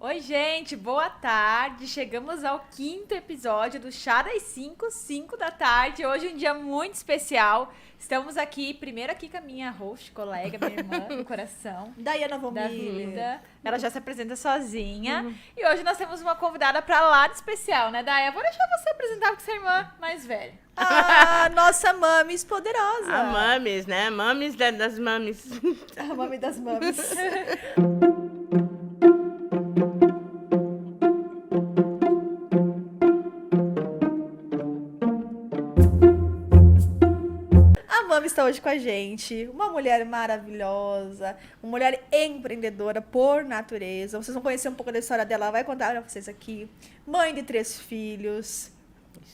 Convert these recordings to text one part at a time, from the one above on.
Oi, gente, boa tarde. Chegamos ao 5º episódio do Chá das 5, 5 da tarde. Hoje é um dia muito especial. Estamos aqui, primeiro aqui com a minha host, colega, minha irmã do coração. Daiana Da Vomir. vida. Ela já se apresenta sozinha. E hoje nós temos uma convidada pra lá de especial, né, Daia? Vou deixar você apresentar com sua irmã mais velha. A nossa mames poderosa. A mames, né? Mames das mames. A mami das mames. A Mami está hoje com a gente, uma mulher maravilhosa, uma mulher empreendedora por natureza. Vocês vão conhecer um pouco da história dela, ela vai contar para vocês aqui. Mãe de 3 filhos,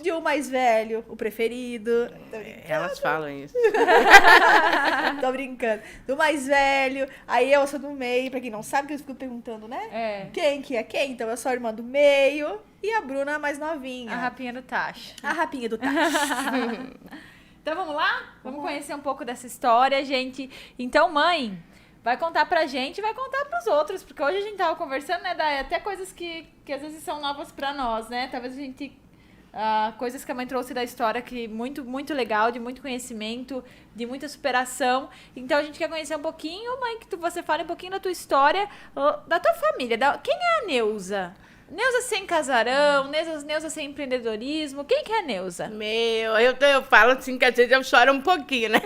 de um mais velho, o preferido. Elas falam isso. Tô brincando. Do mais velho, aí eu sou do meio, pra quem não sabe, que eu fico perguntando, né? É. Quem que é quem? Então eu sou a irmã do meio e a Bruna a mais novinha. A rapinha do Tacho. A rapinha do Tati. Então vamos lá? Vamos conhecer um pouco dessa história, gente. Então, mãe, vai contar pra gente e vai contar pros outros, porque hoje a gente tava conversando, né, Daia? Até coisas que às vezes são novas pra nós, né? Talvez a gente... coisas que a mãe trouxe da história que muito, muito legal, de muito conhecimento, de muita superação. Então a gente quer conhecer um pouquinho, mãe, que você fale um pouquinho da tua história, da tua família. Quem é a Neuza? Neuza sem casarão, Neuza sem empreendedorismo. Quem que é a Neuza? Eu falo assim que às vezes eu choro um pouquinho, né?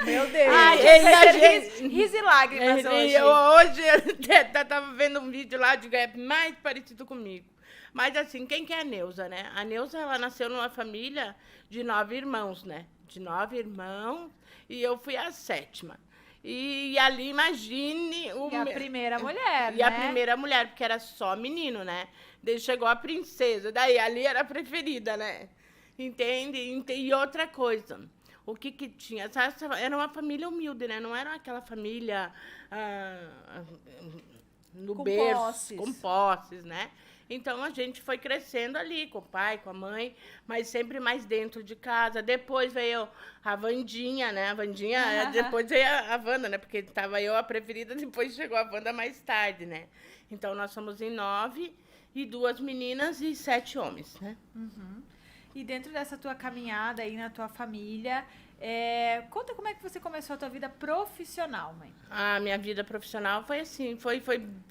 Meu Deus. Ai, Ei, vai a ser gente- riso e lágrimas hoje. Hoje eu tava vendo um vídeo lá de mais parecido comigo. Mas assim, quem que é a Neuza, né? A Neuza, ela nasceu numa família de 9 irmãos, né? De 9 irmãos, e eu fui a 7ª. E ali, imagine... E a primeira mulher, E a né? primeira mulher, porque era só menino, né? Daí chegou a princesa, daí ali era a preferida, né? Entende? E outra coisa, o que tinha? Era uma família humilde, né? Não era aquela família no Com berço, posses. com posses, né? Então, a gente foi crescendo ali, com o pai, com a mãe, mas sempre mais dentro de casa. Depois veio a Wandinha, né? A Wandinha, depois veio a Wanda, né? Porque estava eu a preferida, depois chegou a Wanda mais tarde, né? Então, nós somos em 9, e 2 meninas e 7 homens, né? E dentro dessa tua caminhada aí na tua família, conta como é que você começou a tua vida profissional, mãe. A minha vida profissional foi assim, foi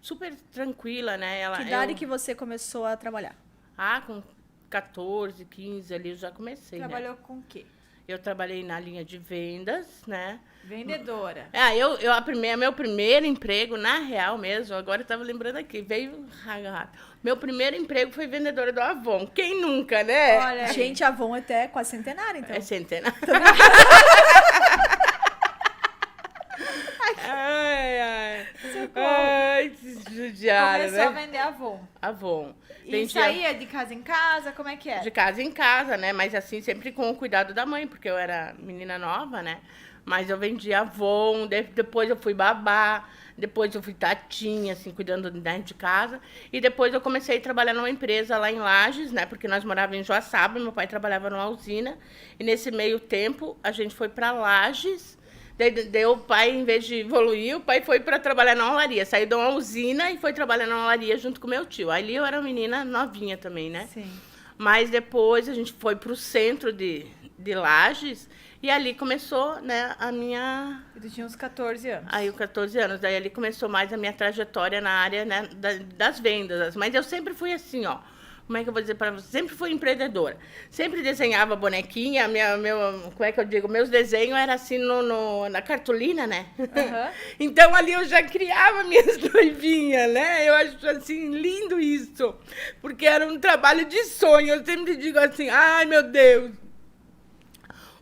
super tranquila, né? Que idade que você começou a trabalhar? Com 14, 15 ali eu já comecei, né? Trabalhou com o quê? Eu trabalhei na linha de vendas, né? Vendedora. Meu primeiro emprego, na real mesmo, agora eu tava lembrando aqui, veio meu primeiro emprego foi vendedora do Avon. Quem nunca, né? Olha, Gente, a Avon até quase centenária, então. É centenário. Ai, judiada, começou a né? vender Avon. Avon. E Vendia saía de casa em casa, como é que era? de casa em casa, né? Mas assim, sempre com o cuidado da mãe, porque eu era menina nova, né? Mas eu vendia Avon, depois eu fui babá, depois eu fui tatinha, assim, cuidando de casa. E depois eu comecei a trabalhar numa empresa lá em Lages, né? Porque nós morávamos em Joaçaba, meu pai trabalhava numa usina. E nesse meio tempo, a gente foi para Lages. Daí o pai, em vez de evoluir, o pai foi para trabalhar na olaria. Saiu de uma usina e foi trabalhar na olaria junto com meu tio. Ali eu era uma menina novinha também, né? Sim. Mas depois a gente foi para o centro de Lages e ali começou, né, a minha... E tu tinha uns 14 anos. Aí, 14 anos. Daí ali começou mais a minha trajetória na área, né, das vendas. Mas eu sempre fui assim, ó. Como é que eu vou dizer para você? Sempre fui empreendedora. Sempre desenhava bonequinha, como é que eu digo? Meus desenhos eram assim na cartolina, né? Aham. Então ali eu já criava minhas noivinhas, né? Eu acho assim lindo isso. Porque era um trabalho de sonho. Eu sempre digo assim, ai meu Deus.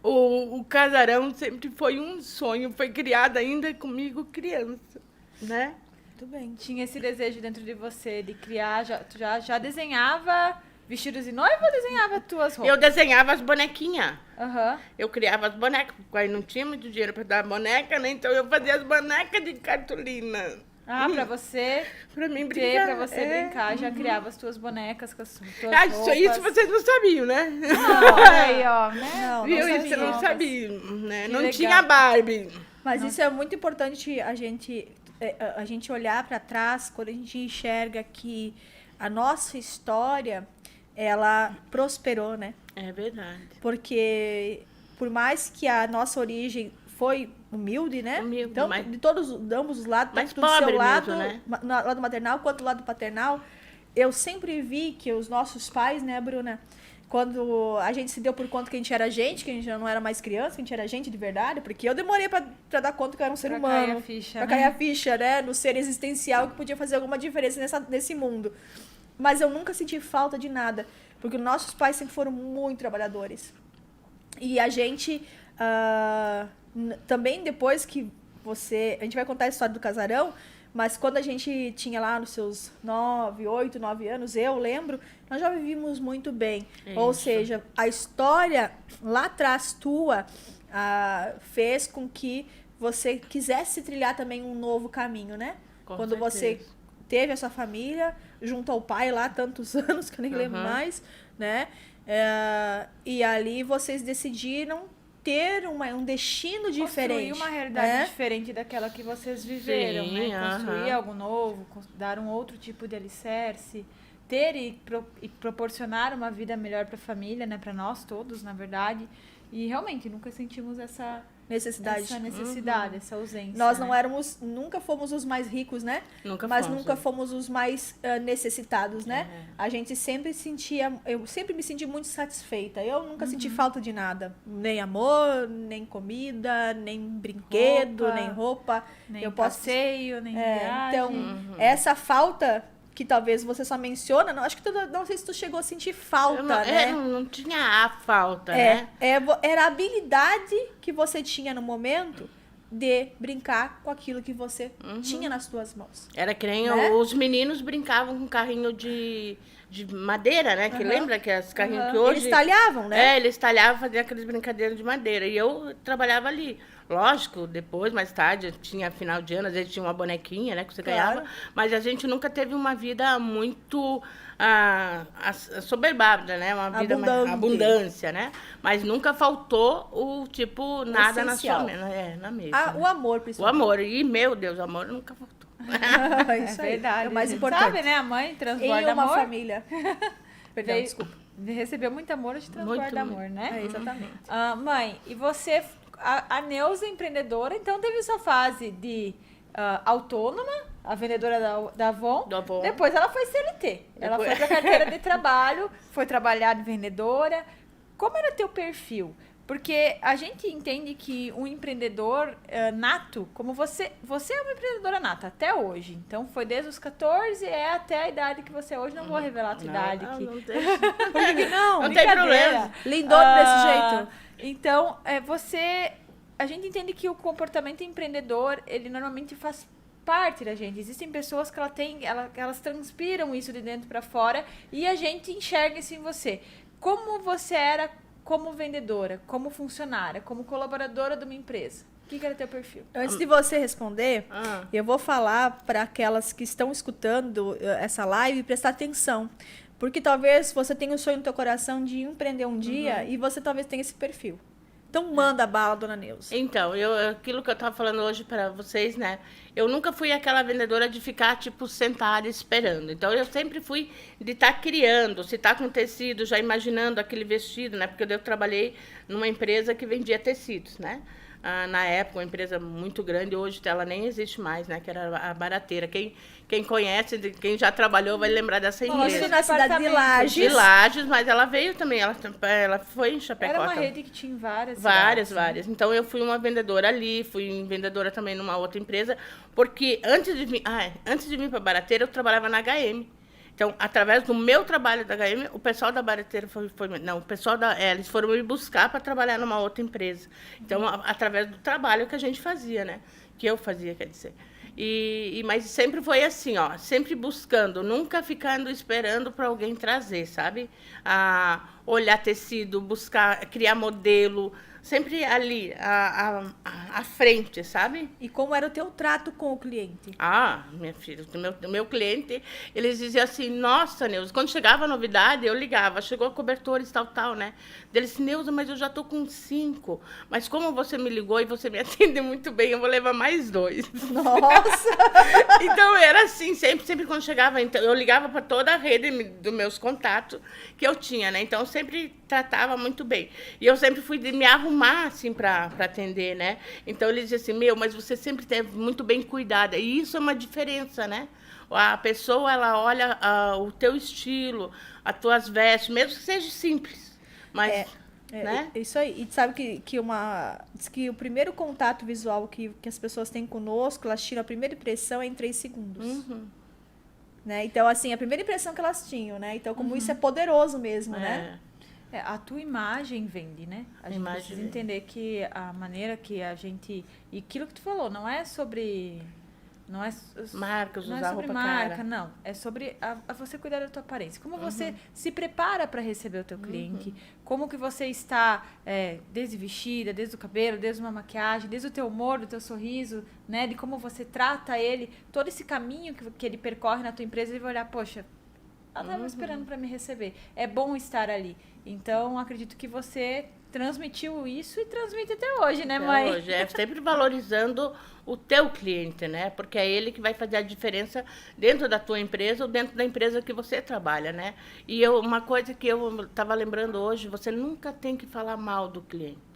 O casarão sempre foi um sonho. Foi criado ainda comigo criança, né? Muito bem. Tinha esse desejo dentro de você de criar, tu já desenhava vestidos de noiva ou desenhava tuas roupas? Eu desenhava as bonequinhas. Aham. Eu criava as bonecas, porque aí não tinha muito dinheiro para dar boneca, né? Então eu fazia as bonecas de cartolina. Pra você Pra mim ter, brincar. pra você brincar, já criava as tuas bonecas com as tuas Isso roupas. vocês não sabiam, né? Aí, ó, né? Não, Viu? não Isso eu não sabia. sabia, né? Que Não legal. tinha Barbie. Mas isso é muito importante a gente... a gente olhar para trás, quando a gente enxerga que a nossa história, ela prosperou, né? É verdade. Porque por mais que a nossa origem foi humilde, né? Humilde, então, mas- de ambos os lados, mais tanto do seu pobre lado, mesmo, né? no lado maternal quanto do lado paternal, eu sempre vi que os nossos pais, né, Bruna, quando a gente se deu por conta que a gente era gente, que a gente já não era mais criança, que a gente era gente de verdade, porque eu demorei pra dar conta que eu era um ser Pra humano. cair a ficha, Pra né? cair a ficha, né? No ser existencial que podia fazer alguma diferença nesse mundo. Mas eu nunca senti falta de nada, porque nossos pais sempre foram muito trabalhadores. E a gente, também depois que a gente vai contar a história do casarão, mas quando a gente tinha lá nos seus 8, 9 anos, eu lembro, nós já vivíamos muito bem. Ou Isso. seja, a história lá atrás tua fez com que você quisesse trilhar também um novo caminho, né? Com Quando você certeza. teve a sua família, junto ao pai lá tantos anos, que eu nem lembro mais, né? E ali vocês decidiram ter um destino diferente. Construir uma realidade né? diferente daquela que vocês viveram, Sim, né? Construir aham. algo novo, dar um outro tipo de alicerce, ter e proporcionar uma vida melhor para a família, né? Para nós todos, na verdade. E realmente nunca sentimos essa Necessidade. necessidade, essa ausência. Nós não né? éramos, nunca fomos os mais ricos, né? Nunca Mas fomos, nunca né? fomos os mais necessitados, né? A gente sempre eu sempre me senti muito satisfeita. Eu nunca senti falta de nada. Nem amor, nem comida, nem brinquedo, Roupa, nem roupa. Nem eu posso passeio, nem viagem. Então, essa falta que talvez você só menciona, acho que não sei se tu chegou a sentir falta, Eu não, né? não tinha a falta, né? Era a habilidade que você tinha no momento de brincar com aquilo que você tinha nas suas mãos. Era que nem Né? os meninos brincavam com carrinho de madeira, né? Que lembra que as carrinhos que hoje... Eles talhavam, né? Eles talhavam, faziam aqueles brincadeiras de madeira. E eu trabalhava ali. Lógico, depois, mais tarde, tinha final de ano, às vezes tinha uma bonequinha, né, que você Claro. ganhava. Mas a gente nunca teve uma vida muito soberbada, né? Uma vida Abundante. abundância, né? Mas nunca faltou nada na essencial. sua na mesa. Ah, né? o amor, O principalmente. amor. E, meu Deus, o amor nunca faltou. É Isso aí, verdade. é o mais a gente importante. sabe, né? A mãe Em transborda uma amor. família. Perdão, Veio- desculpa. Recebeu muito amor, a gente transborda Muito, amor, né? Exatamente. Mãe, e você, a Neuza empreendedora, então teve sua fase de autônoma, a vendedora da Avon. Do Avon. Depois ela foi CLT. Ela foi Depois- pra carteira de trabalho, foi trabalhar de vendedora. Como era teu perfil? Porque a gente entende que um empreendedor nato, como você é uma empreendedora nata até hoje. Então foi desde os 14 até a idade que você é hoje. Não vou revelar a tua idade aqui. Não tem, Por que que não? não tem Brincadeira. problema. Lindona desse jeito. Então, a gente entende que o comportamento empreendedor, ele normalmente faz parte da gente. Existem pessoas que elas transpiram isso de dentro para fora e a gente enxerga isso em você. Como você era como vendedora, como funcionária, como colaboradora de uma empresa? O que era teu perfil? Antes de você responder, Ah. eu vou falar para aquelas que estão escutando essa live prestar atenção. Porque talvez você tenha o sonho no teu coração de empreender um dia e você talvez tenha esse perfil. Então manda bala, dona Neuza. Então, aquilo que eu tava falando hoje para vocês, né? Eu nunca fui aquela vendedora de ficar, sentada esperando. Então, eu sempre fui de estar criando. Se tá com tecido, já imaginando aquele vestido, né? Porque eu trabalhei numa empresa que vendia tecidos, né? Na época, uma empresa muito grande, hoje ela nem existe mais, né? Que era a Barateira. Quem conhece, quem já trabalhou, vai lembrar dessa Isso empresa. na cidade de Lages. De Lages, mas ela veio também, ela foi em Chapecó Era uma também. rede que tinha várias Várias, cidades, né? várias. Então, eu fui uma vendedora ali, fui vendedora também numa outra empresa, porque antes de vir para a Barateira, eu trabalhava na HM. Então, através do meu trabalho da HM, o pessoal da Barateira eles foram me buscar para trabalhar numa outra empresa. Então, através do trabalho que a gente fazia, né? Que eu fazia, quer dizer. Mas sempre foi assim, ó, sempre buscando, nunca ficando esperando para alguém trazer, sabe? Olhar tecido, buscar, criar modelo, sempre ali, à frente, sabe? E como era o teu trato com o cliente? Ah, minha filha, do meu cliente, eles diziam assim, nossa, Neuza, quando chegava a novidade, eu ligava, chegou cobertores, tal, né? Eles, Neuza, mas eu já tô com 5, mas como você me ligou e você me atende muito bem, eu vou levar mais 2. Nossa! Então, era assim, sempre quando chegava, então, eu ligava para toda a rede dos meus contatos que eu tinha, né? Então, eu sempre tratava muito bem. E eu sempre fui de me arrumar, assim, para atender, né? Então, eles diziam assim, mas você sempre teve muito bem cuidada. E isso é uma diferença, né? A pessoa, ela olha o teu estilo, as tuas vestes, mesmo que seja simples. Mas, né? Isso aí. E sabe diz que o primeiro contato visual que as pessoas têm conosco, elas tiram a primeira impressão em 3 segundos. Uhum. Né? Então, assim, a primeira impressão que elas tinham, né? Então, como isso é poderoso mesmo, né? A tua imagem vende, né? A gente precisa entender que a maneira que a gente... E aquilo que tu falou, não é sobre... Não é marcas, não usar é sobre roupa marca, cara. não. É sobre a você cuidar da tua aparência. Como você se prepara para receber o teu cliente. Como que você está desde vestida, desde o cabelo, desde uma maquiagem, desde o teu humor, do teu sorriso, né? De como você trata ele. Todo esse caminho que ele percorre na tua empresa, ele vai olhar, poxa, ela estava esperando para me receber. É bom estar ali. Então, acredito que você transmitiu isso e transmite até hoje, né, mãe? Até hoje, sempre valorizando o teu cliente, né? Porque é ele que vai fazer a diferença dentro da tua empresa ou dentro da empresa que você trabalha, né? E uma coisa que eu estava lembrando hoje, você nunca tem que falar mal do cliente.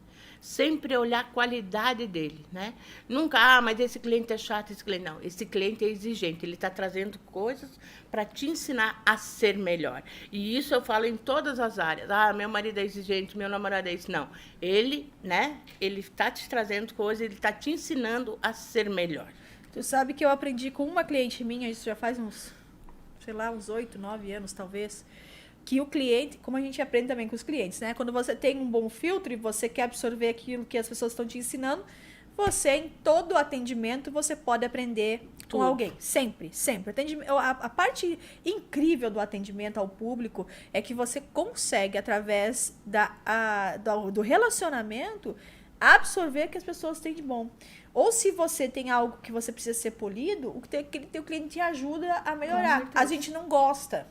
Sempre olhar a qualidade dele, né? Nunca, mas esse cliente é chato, esse cliente não. Esse cliente é exigente, ele está trazendo coisas para te ensinar a ser melhor. E isso eu falo em todas as áreas. Meu marido é exigente, meu namorado é isso. Não, ele, né? Ele está te trazendo coisas, ele está te ensinando a ser melhor. Tu sabe que eu aprendi com uma cliente minha, isso já faz uns 8, 9 anos, talvez, que o cliente, como a gente aprende também com os clientes, né? Quando você tem um bom filtro e você quer absorver aquilo que as pessoas estão te ensinando, você, em todo atendimento, você pode aprender com alguém. Sempre. A parte incrível do atendimento ao público é que você consegue, através do relacionamento, absorver o que as pessoas têm de bom. Ou se você tem algo que você precisa ser polido, o teu cliente te ajuda a melhorar. A gente não gosta.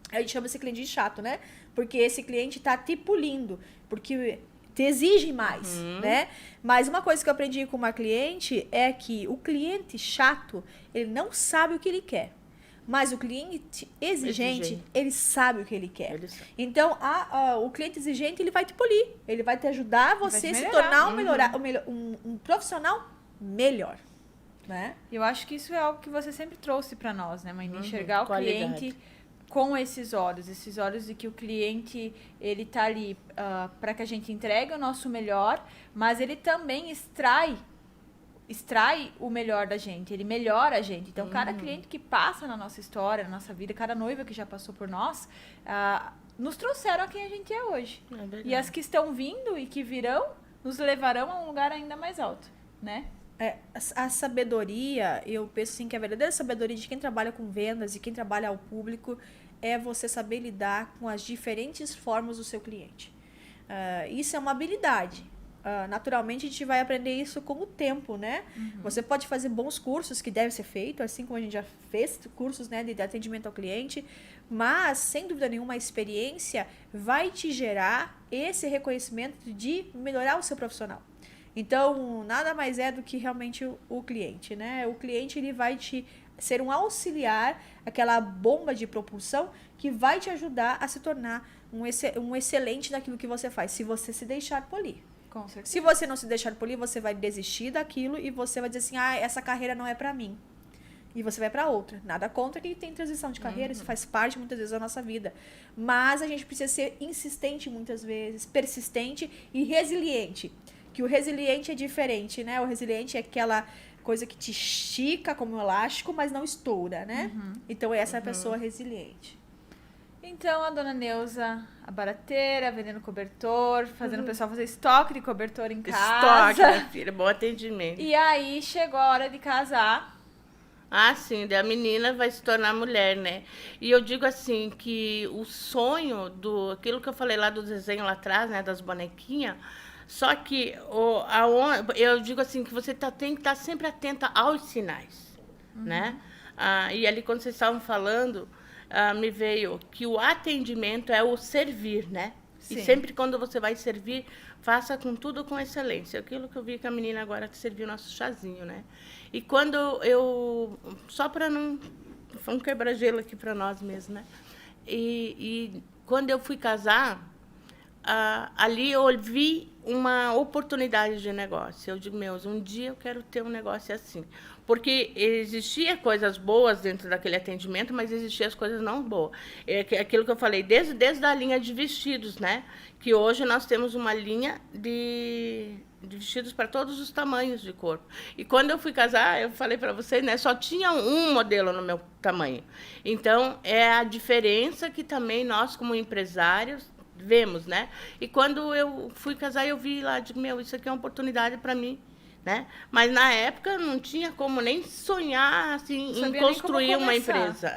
A gente chama esse cliente de chato, né? Porque esse cliente tá te pulindo, porque te exige mais, né? Mas uma coisa que eu aprendi com uma cliente é que o cliente chato, ele não sabe o que ele quer. Mas o cliente exigente, ele sabe o que ele quer. Então, o cliente exigente, ele vai te polir. Ele vai te ajudar você a se tornar um profissional melhor. Né? Eu acho que isso é algo que você sempre trouxe para nós, né, mãe? De enxergar o cliente com esses olhos de que o cliente, ele tá ali para que a gente entregue o nosso melhor, mas ele também extrai o melhor da gente, ele melhora a gente. Então, cada cliente que passa na nossa história, na nossa vida, cada noiva que já passou por nós, nos trouxeram a quem a gente é hoje. E as que estão vindo e que virão, nos levarão a um lugar ainda mais alto, né? A sabedoria, eu penso assim que a verdadeira sabedoria de quem trabalha com vendas e quem trabalha ao público é você saber lidar com as diferentes formas do seu cliente. Isso é uma habilidade. Naturalmente, a gente vai aprender isso com o tempo, né? Você pode fazer bons cursos, que deve ser feito, assim como a gente já fez cursos, né, de atendimento ao cliente, mas, sem dúvida nenhuma, a experiência vai te gerar esse reconhecimento de melhorar o seu profissional. Então, nada mais é do que realmente o cliente, né? O cliente, ele vai te ser um auxiliar, aquela bomba de propulsão que vai te ajudar a se tornar um excelente naquilo que você faz, se você se deixar polir. Com certeza. Se você não se deixar polir, você vai desistir daquilo e você vai dizer assim, essa carreira não é pra mim. E você vai pra outra. Nada contra quem tem transição de carreira, isso faz parte muitas vezes da nossa vida. Mas a gente precisa ser insistente muitas vezes, persistente e resiliente. Que o resiliente é diferente, né? O resiliente é aquela coisa que te estica como um elástico, mas não estoura, né? Então, essa é a pessoa resiliente. Então, a dona Neuza, a barateira, vendendo cobertor, fazendo o pessoal fazer estoque de cobertor em casa. Estoque, minha filha, bom atendimento. E aí, chegou a hora de casar. Sim, daí a menina vai se tornar mulher, né? E eu digo assim, que o sonho aquilo que eu falei lá do desenho lá atrás, né, das bonequinhas, Só que eu digo assim, que você tem que estar sempre atenta aos sinais, né? E ali, quando vocês estavam falando, me veio que o atendimento é o servir, né? Sim. E sempre quando você vai servir, faça com tudo com excelência. Aquilo que eu vi com a menina agora que serviu nosso chazinho, né? E quando só para não... Foi um quebra-gelo aqui para nós mesmos, né? E quando eu fui casar, ali eu vi uma oportunidade de negócio. Eu digo, um dia eu quero ter um negócio assim. Porque existia coisas boas dentro daquele atendimento, mas existiam as coisas não boas. É aquilo que eu falei, desde a linha de vestidos, né? Que hoje nós temos uma linha de vestidos para todos os tamanhos de corpo. E quando eu fui casar, eu falei para vocês, né? Só tinha um modelo no meu tamanho. Então, é a diferença que também nós, como empresários, vemos, né? E quando eu fui casar, eu vi lá, digo, isso aqui é uma oportunidade para mim, né? Mas na época não tinha como nem sonhar assim, em construir uma empresa.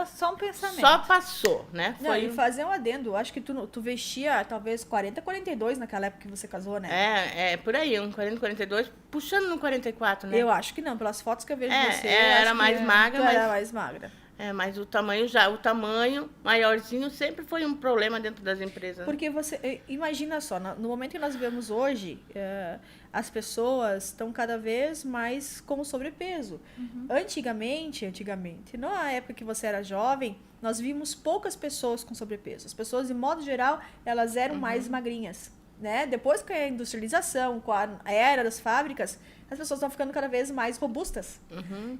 Só um pensamento. Só passou, né? Não, e fazer um adendo, acho que tu vestia talvez 40, 42 naquela época que você casou, né? Por aí, um 40, 42, puxando no 44, né? Eu acho que não, pelas fotos que eu vejo de você. Era mais magra, mas... era mais magra. Mas o tamanho maiorzinho sempre foi um problema dentro das empresas. Porque você, imagina só, no momento que nós vivemos hoje, as pessoas estão cada vez mais com sobrepeso. Antigamente, na época que você era jovem, nós vimos poucas pessoas com sobrepeso. As pessoas, de modo geral, elas eram mais magrinhas, né? Depois com a industrialização, com a era das fábricas, as pessoas estão ficando cada vez mais robustas.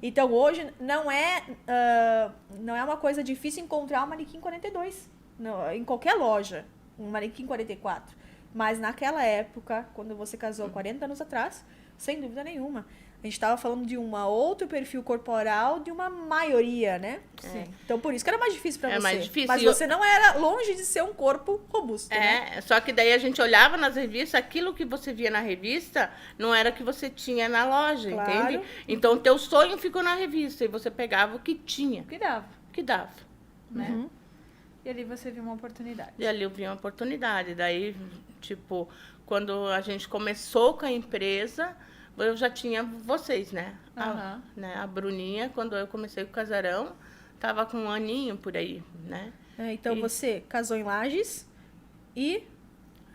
Então, hoje, não é uma coisa difícil encontrar um manequim 42 em qualquer loja, um manequim 44. Mas naquela época, quando você casou 40 anos atrás, sem dúvida nenhuma, a gente estava falando de um outro perfil corporal de uma maioria, né? Sim. Então, por isso que era mais difícil para você. Mais difícil. Mas você não era longe de ser um corpo robusto, né? Só que daí a gente olhava nas revistas, aquilo que você via na revista não era o que você tinha na loja, entende? Então, o teu sonho ficou na revista e você pegava o que tinha. O que dava. Né? E ali você viu uma oportunidade. E ali eu vi uma oportunidade. Daí, quando a gente começou com a empresa, eu já tinha vocês, né? A Bruninha, quando eu comecei com o Casarão, estava com 1 aninho por aí, né? Então, você casou em Lages e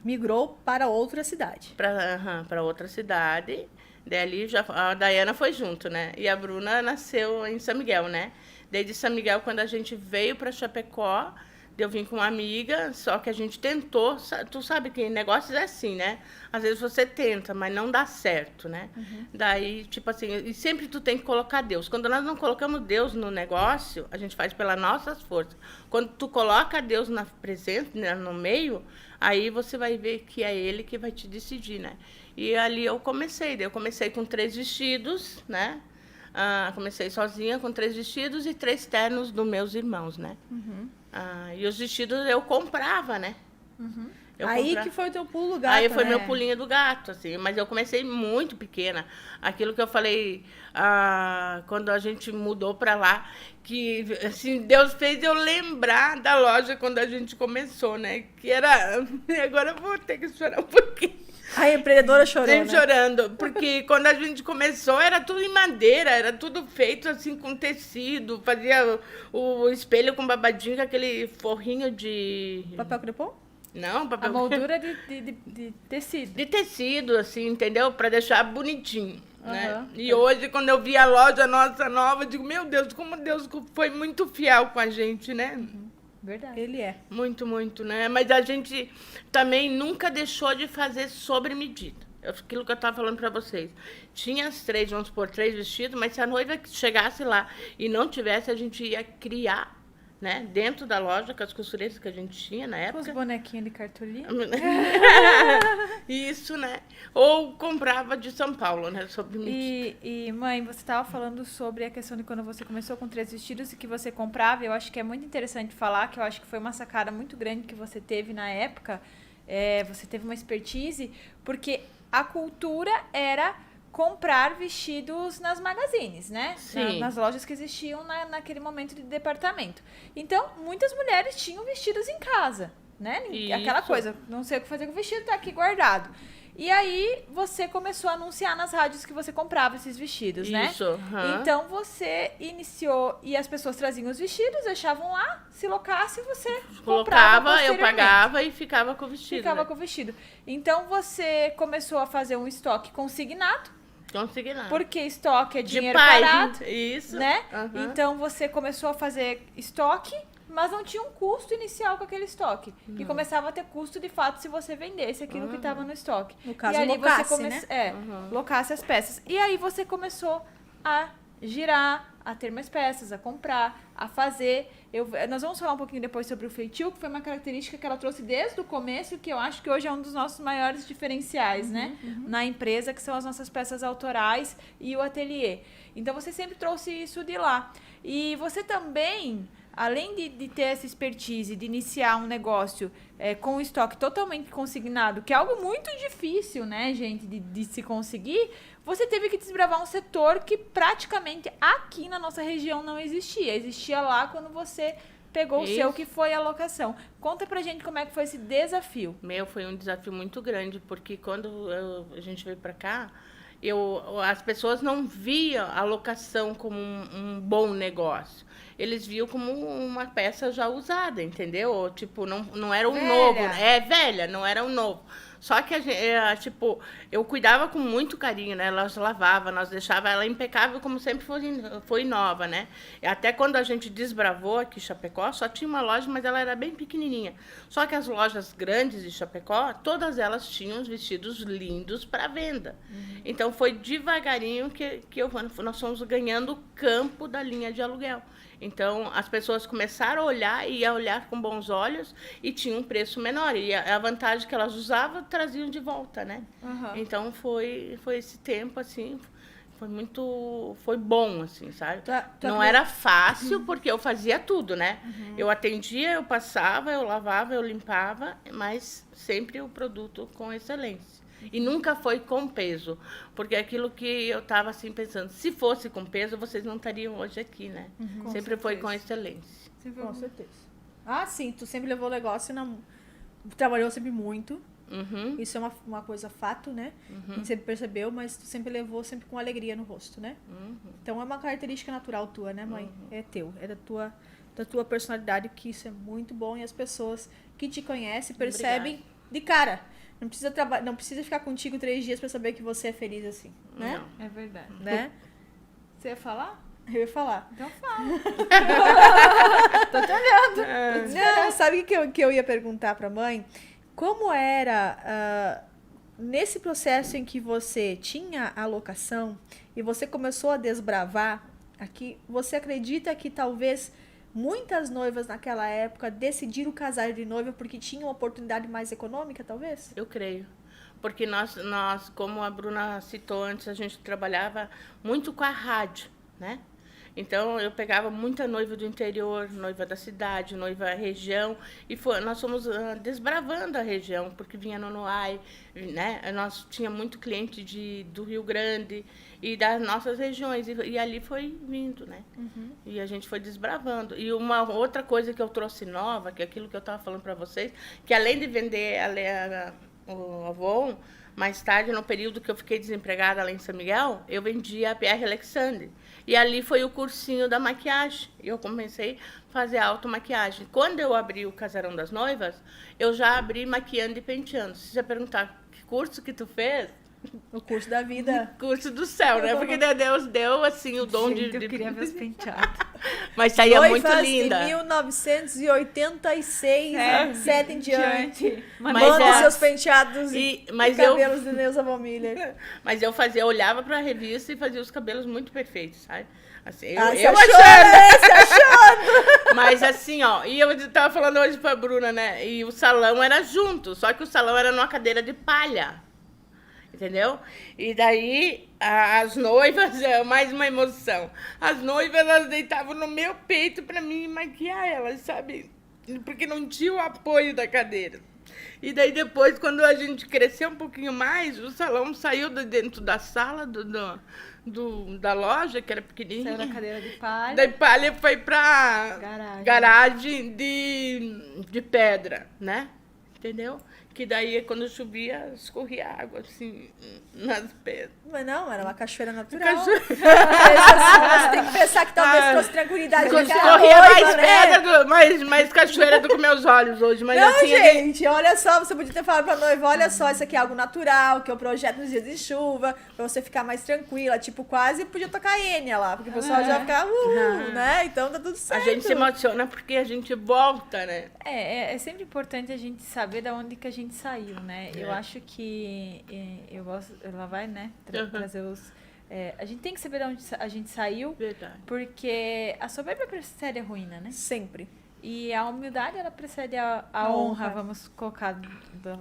migrou para outra cidade. Para outra cidade. Daí ali a Daiana foi junto, né? E a Bruna nasceu em São Miguel, né? Daí de São Miguel, quando a gente veio para Chapecó, eu vim com uma amiga, só que a gente tentou. Tu sabe que negócios é assim, né? Às vezes você tenta, mas não dá certo, né? Daí, e sempre tu tem que colocar Deus. Quando nós não colocamos Deus no negócio, a gente faz pelas nossas forças. Quando tu coloca Deus na presença, né, no meio, aí você vai ver que é Ele que vai te decidir, né? E ali eu comecei. Daí eu comecei com 3 vestidos, né? Comecei sozinha com 3 vestidos e 3 ternos dos meus irmãos, né? E os vestidos eu comprava, né? Que foi o teu pulo do gato, Aí foi né? meu pulinho do gato, assim. Mas eu comecei muito pequena. Aquilo que eu falei quando a gente mudou para lá, que assim, Deus fez eu lembrar da loja quando a gente começou, né? Que era... Agora eu vou ter que chorar um pouquinho. A empreendedora chorou, sempre chorando, porque quando a gente começou era tudo em madeira, era tudo feito assim com tecido, fazia o espelho com babadinho, com aquele forrinho de... Papel crepom? Não, papel... A moldura de tecido. De tecido, assim, entendeu? Para deixar bonitinho, né? E hoje, quando eu vi a loja nossa nova, eu digo, meu Deus, como Deus foi muito fiel com a gente, né? Verdade. Ele é. Muito, muito, né? Mas a gente também nunca deixou de fazer sobre medida. Aquilo que eu estava falando para vocês. Tinha as 3, vamos supor, 3 vestidos, mas se a noiva chegasse lá e não tivesse, a gente ia criar, né? Dentro da loja, com as costureiras que a gente tinha na época. Com os bonequinhos de cartolina. Isso, né? Ou comprava de São Paulo, né? Sobre medida. E, mãe, você estava falando sobre a questão de quando você começou com 3 vestidos e que você comprava. Eu acho que é muito interessante falar, que eu acho que foi uma sacada muito grande que você teve na época. Você teve uma expertise, porque a cultura era comprar vestidos nas magazines, né? Sim. Nas lojas que existiam naquele momento de departamento. Então, muitas mulheres tinham vestidos em casa, né? Isso. Aquela coisa, não sei o que fazer com o vestido, tá aqui guardado. E aí você começou a anunciar nas rádios que você comprava esses vestidos, né? Isso. aham. Então você iniciou e as pessoas traziam os vestidos, deixavam lá, se locasse, você comprava Colocava, eu posteriormente. pagava e ficava com o vestido. Ficava né? com o vestido. Então você começou a fazer um estoque consignado, Consegui nada. porque estoque é De dinheiro pai. parado, Isso. né? aham. Então você começou a fazer estoque, mas não tinha um custo inicial com aquele estoque. E começava a ter custo de fato se você vendesse aquilo que estava no estoque. No caso, e ali locasse, você né? locasse as peças. E aí você começou a girar, a ter mais peças, a comprar, a fazer. Nós vamos falar um pouquinho depois sobre o feitio, que foi uma característica que ela trouxe desde o começo, que eu acho que hoje é um dos nossos maiores diferenciais, né? Na empresa, que são as nossas peças autorais e o ateliê. Então, você sempre trouxe isso de lá. E você também, além de ter essa expertise, de iniciar um negócio com um estoque totalmente consignado, que é algo muito difícil, né, gente, de se conseguir, você teve que desbravar um setor que praticamente aqui na nossa região não existia. Existia lá quando você pegou o seu, que foi a locação. Conta pra gente como é que foi esse desafio. Foi um desafio muito grande, porque quando a gente veio para cá, as pessoas não viam a locação como um bom negócio. Eles viam como uma peça já usada, entendeu? Tipo, não era um Velha. novo. Velha, não era um novo. Só que, tipo, eu cuidava com muito carinho, né? Nós lavava, nós deixava ela impecável como sempre foi nova, né? E até quando a gente desbravou aqui em Chapecó, só tinha uma loja, mas ela era bem pequenininha. Só que as lojas grandes de Chapecó, todas elas tinham os vestidos lindos para venda. Então, foi devagarinho que nós fomos ganhando o campo da linha de aluguel. Então, as pessoas começaram a olhar e a olhar com bons olhos e tinha um preço menor. E a vantagem que elas usavam, traziam de volta, né? Então, foi esse tempo, assim, foi bom, assim, sabe? Não era fácil, porque eu fazia tudo, né? Eu atendia, eu passava, eu lavava, eu limpava, mas sempre o produto com excelência. E nunca foi com peso, porque aquilo que eu estava assim pensando, se fosse com peso, vocês não estariam hoje aqui, né? Sempre foi com excelência. Com certeza. Ah, sim, tu sempre levou o negócio, trabalhou sempre muito. Isso é uma coisa fato, né? A gente sempre percebeu, mas tu sempre levou sempre com alegria no rosto, né? Então é uma característica natural tua, né, mãe? É teu, é da tua personalidade, que isso é muito bom, e as pessoas que te conhecem percebem de cara. Não precisa ficar contigo 3 dias pra saber que você é feliz assim, né? Não. É verdade. Né? Você ia falar? Eu ia falar. Então fala. Tô te olhando. Não, sabe o que eu ia perguntar pra mãe? Como era nesse processo em que você tinha a locação e você começou a desbravar aqui, você acredita que talvez muitas noivas naquela época decidiram casar de noiva porque tinham uma oportunidade mais econômica, talvez? Eu creio. Porque nós, como a Bruna citou antes, a gente trabalhava muito com a rádio, né? Então, eu pegava muita noiva do interior, noiva da cidade, noiva da região, e nós fomos desbravando a região, porque vinha no Noai, né? Nós tinha muito cliente do Rio Grande e das nossas regiões, e ali foi vindo, né? E a gente foi desbravando. E uma outra coisa que eu trouxe nova, que é aquilo que eu estava falando para vocês, que além de vender o Avon, mais tarde, no período que eu fiquei desempregada lá em São Miguel, eu vendia a PR Alexandre. E ali foi o cursinho da maquiagem. Eu comecei a fazer automaquiagem. Quando eu abri o Casarão das Noivas, eu já abri maquiando e penteando. Se você perguntar que curso que tu fez, O curso da vida. curso do céu, né? Porque Deus deu, assim, o dom Gente, de... eu queria ver os penteados. Mas saía muito Noivas linda. de 1986, 7 em diante. Mas Manda é- seus penteados e mas eu- cabelos de Neuza Von Miller. Mas eu olhava pra revista e fazia os cabelos muito perfeitos, sabe? Assim, eu Se achando. achou, né? Se achou. Mas assim, ó, e eu tava falando hoje pra Bruna, né? E o salão era junto, só que o salão era numa cadeira de palha. Entendeu? E daí, as noivas, mais uma emoção. As noivas, elas deitavam no meu peito pra mim maquiar elas, sabe? Porque não tinha o apoio da cadeira. E daí depois, quando a gente cresceu um pouquinho mais, o salão saiu de dentro da sala da loja, que era pequenininha. Saiu da cadeira de palha. Da palha foi pra Garagem. garagem de pedra, né? Entendeu? porque daí quando chovia, escorria água, assim, nas pedras. Mas não, era uma cachoeira natural. Cachoeira. Você tem que pensar que talvez trouxe tranquilidade Escorria naquela mais noiva, né? pedra, mais cachoeira do que meus olhos hoje. Mas Não, eu tinha gente, olha só, você podia ter falado pra noiva, olha só, isso aqui é algo natural, que eu projeto nos dias de chuva, pra você ficar mais tranquila, tipo, quase podia tocar Enya lá, porque o pessoal já fica, né? Então tá tudo certo. A gente se emociona porque a gente volta, né? É sempre importante a gente saber de onde que a gente saiu, né? Eu acho que eu gosto, ela vai, né, trazer os... a gente tem que saber de onde a gente saiu, Verdade. porque a soberba precede a ruína, né? Sempre. E a humildade, ela precede a honra, vamos colocar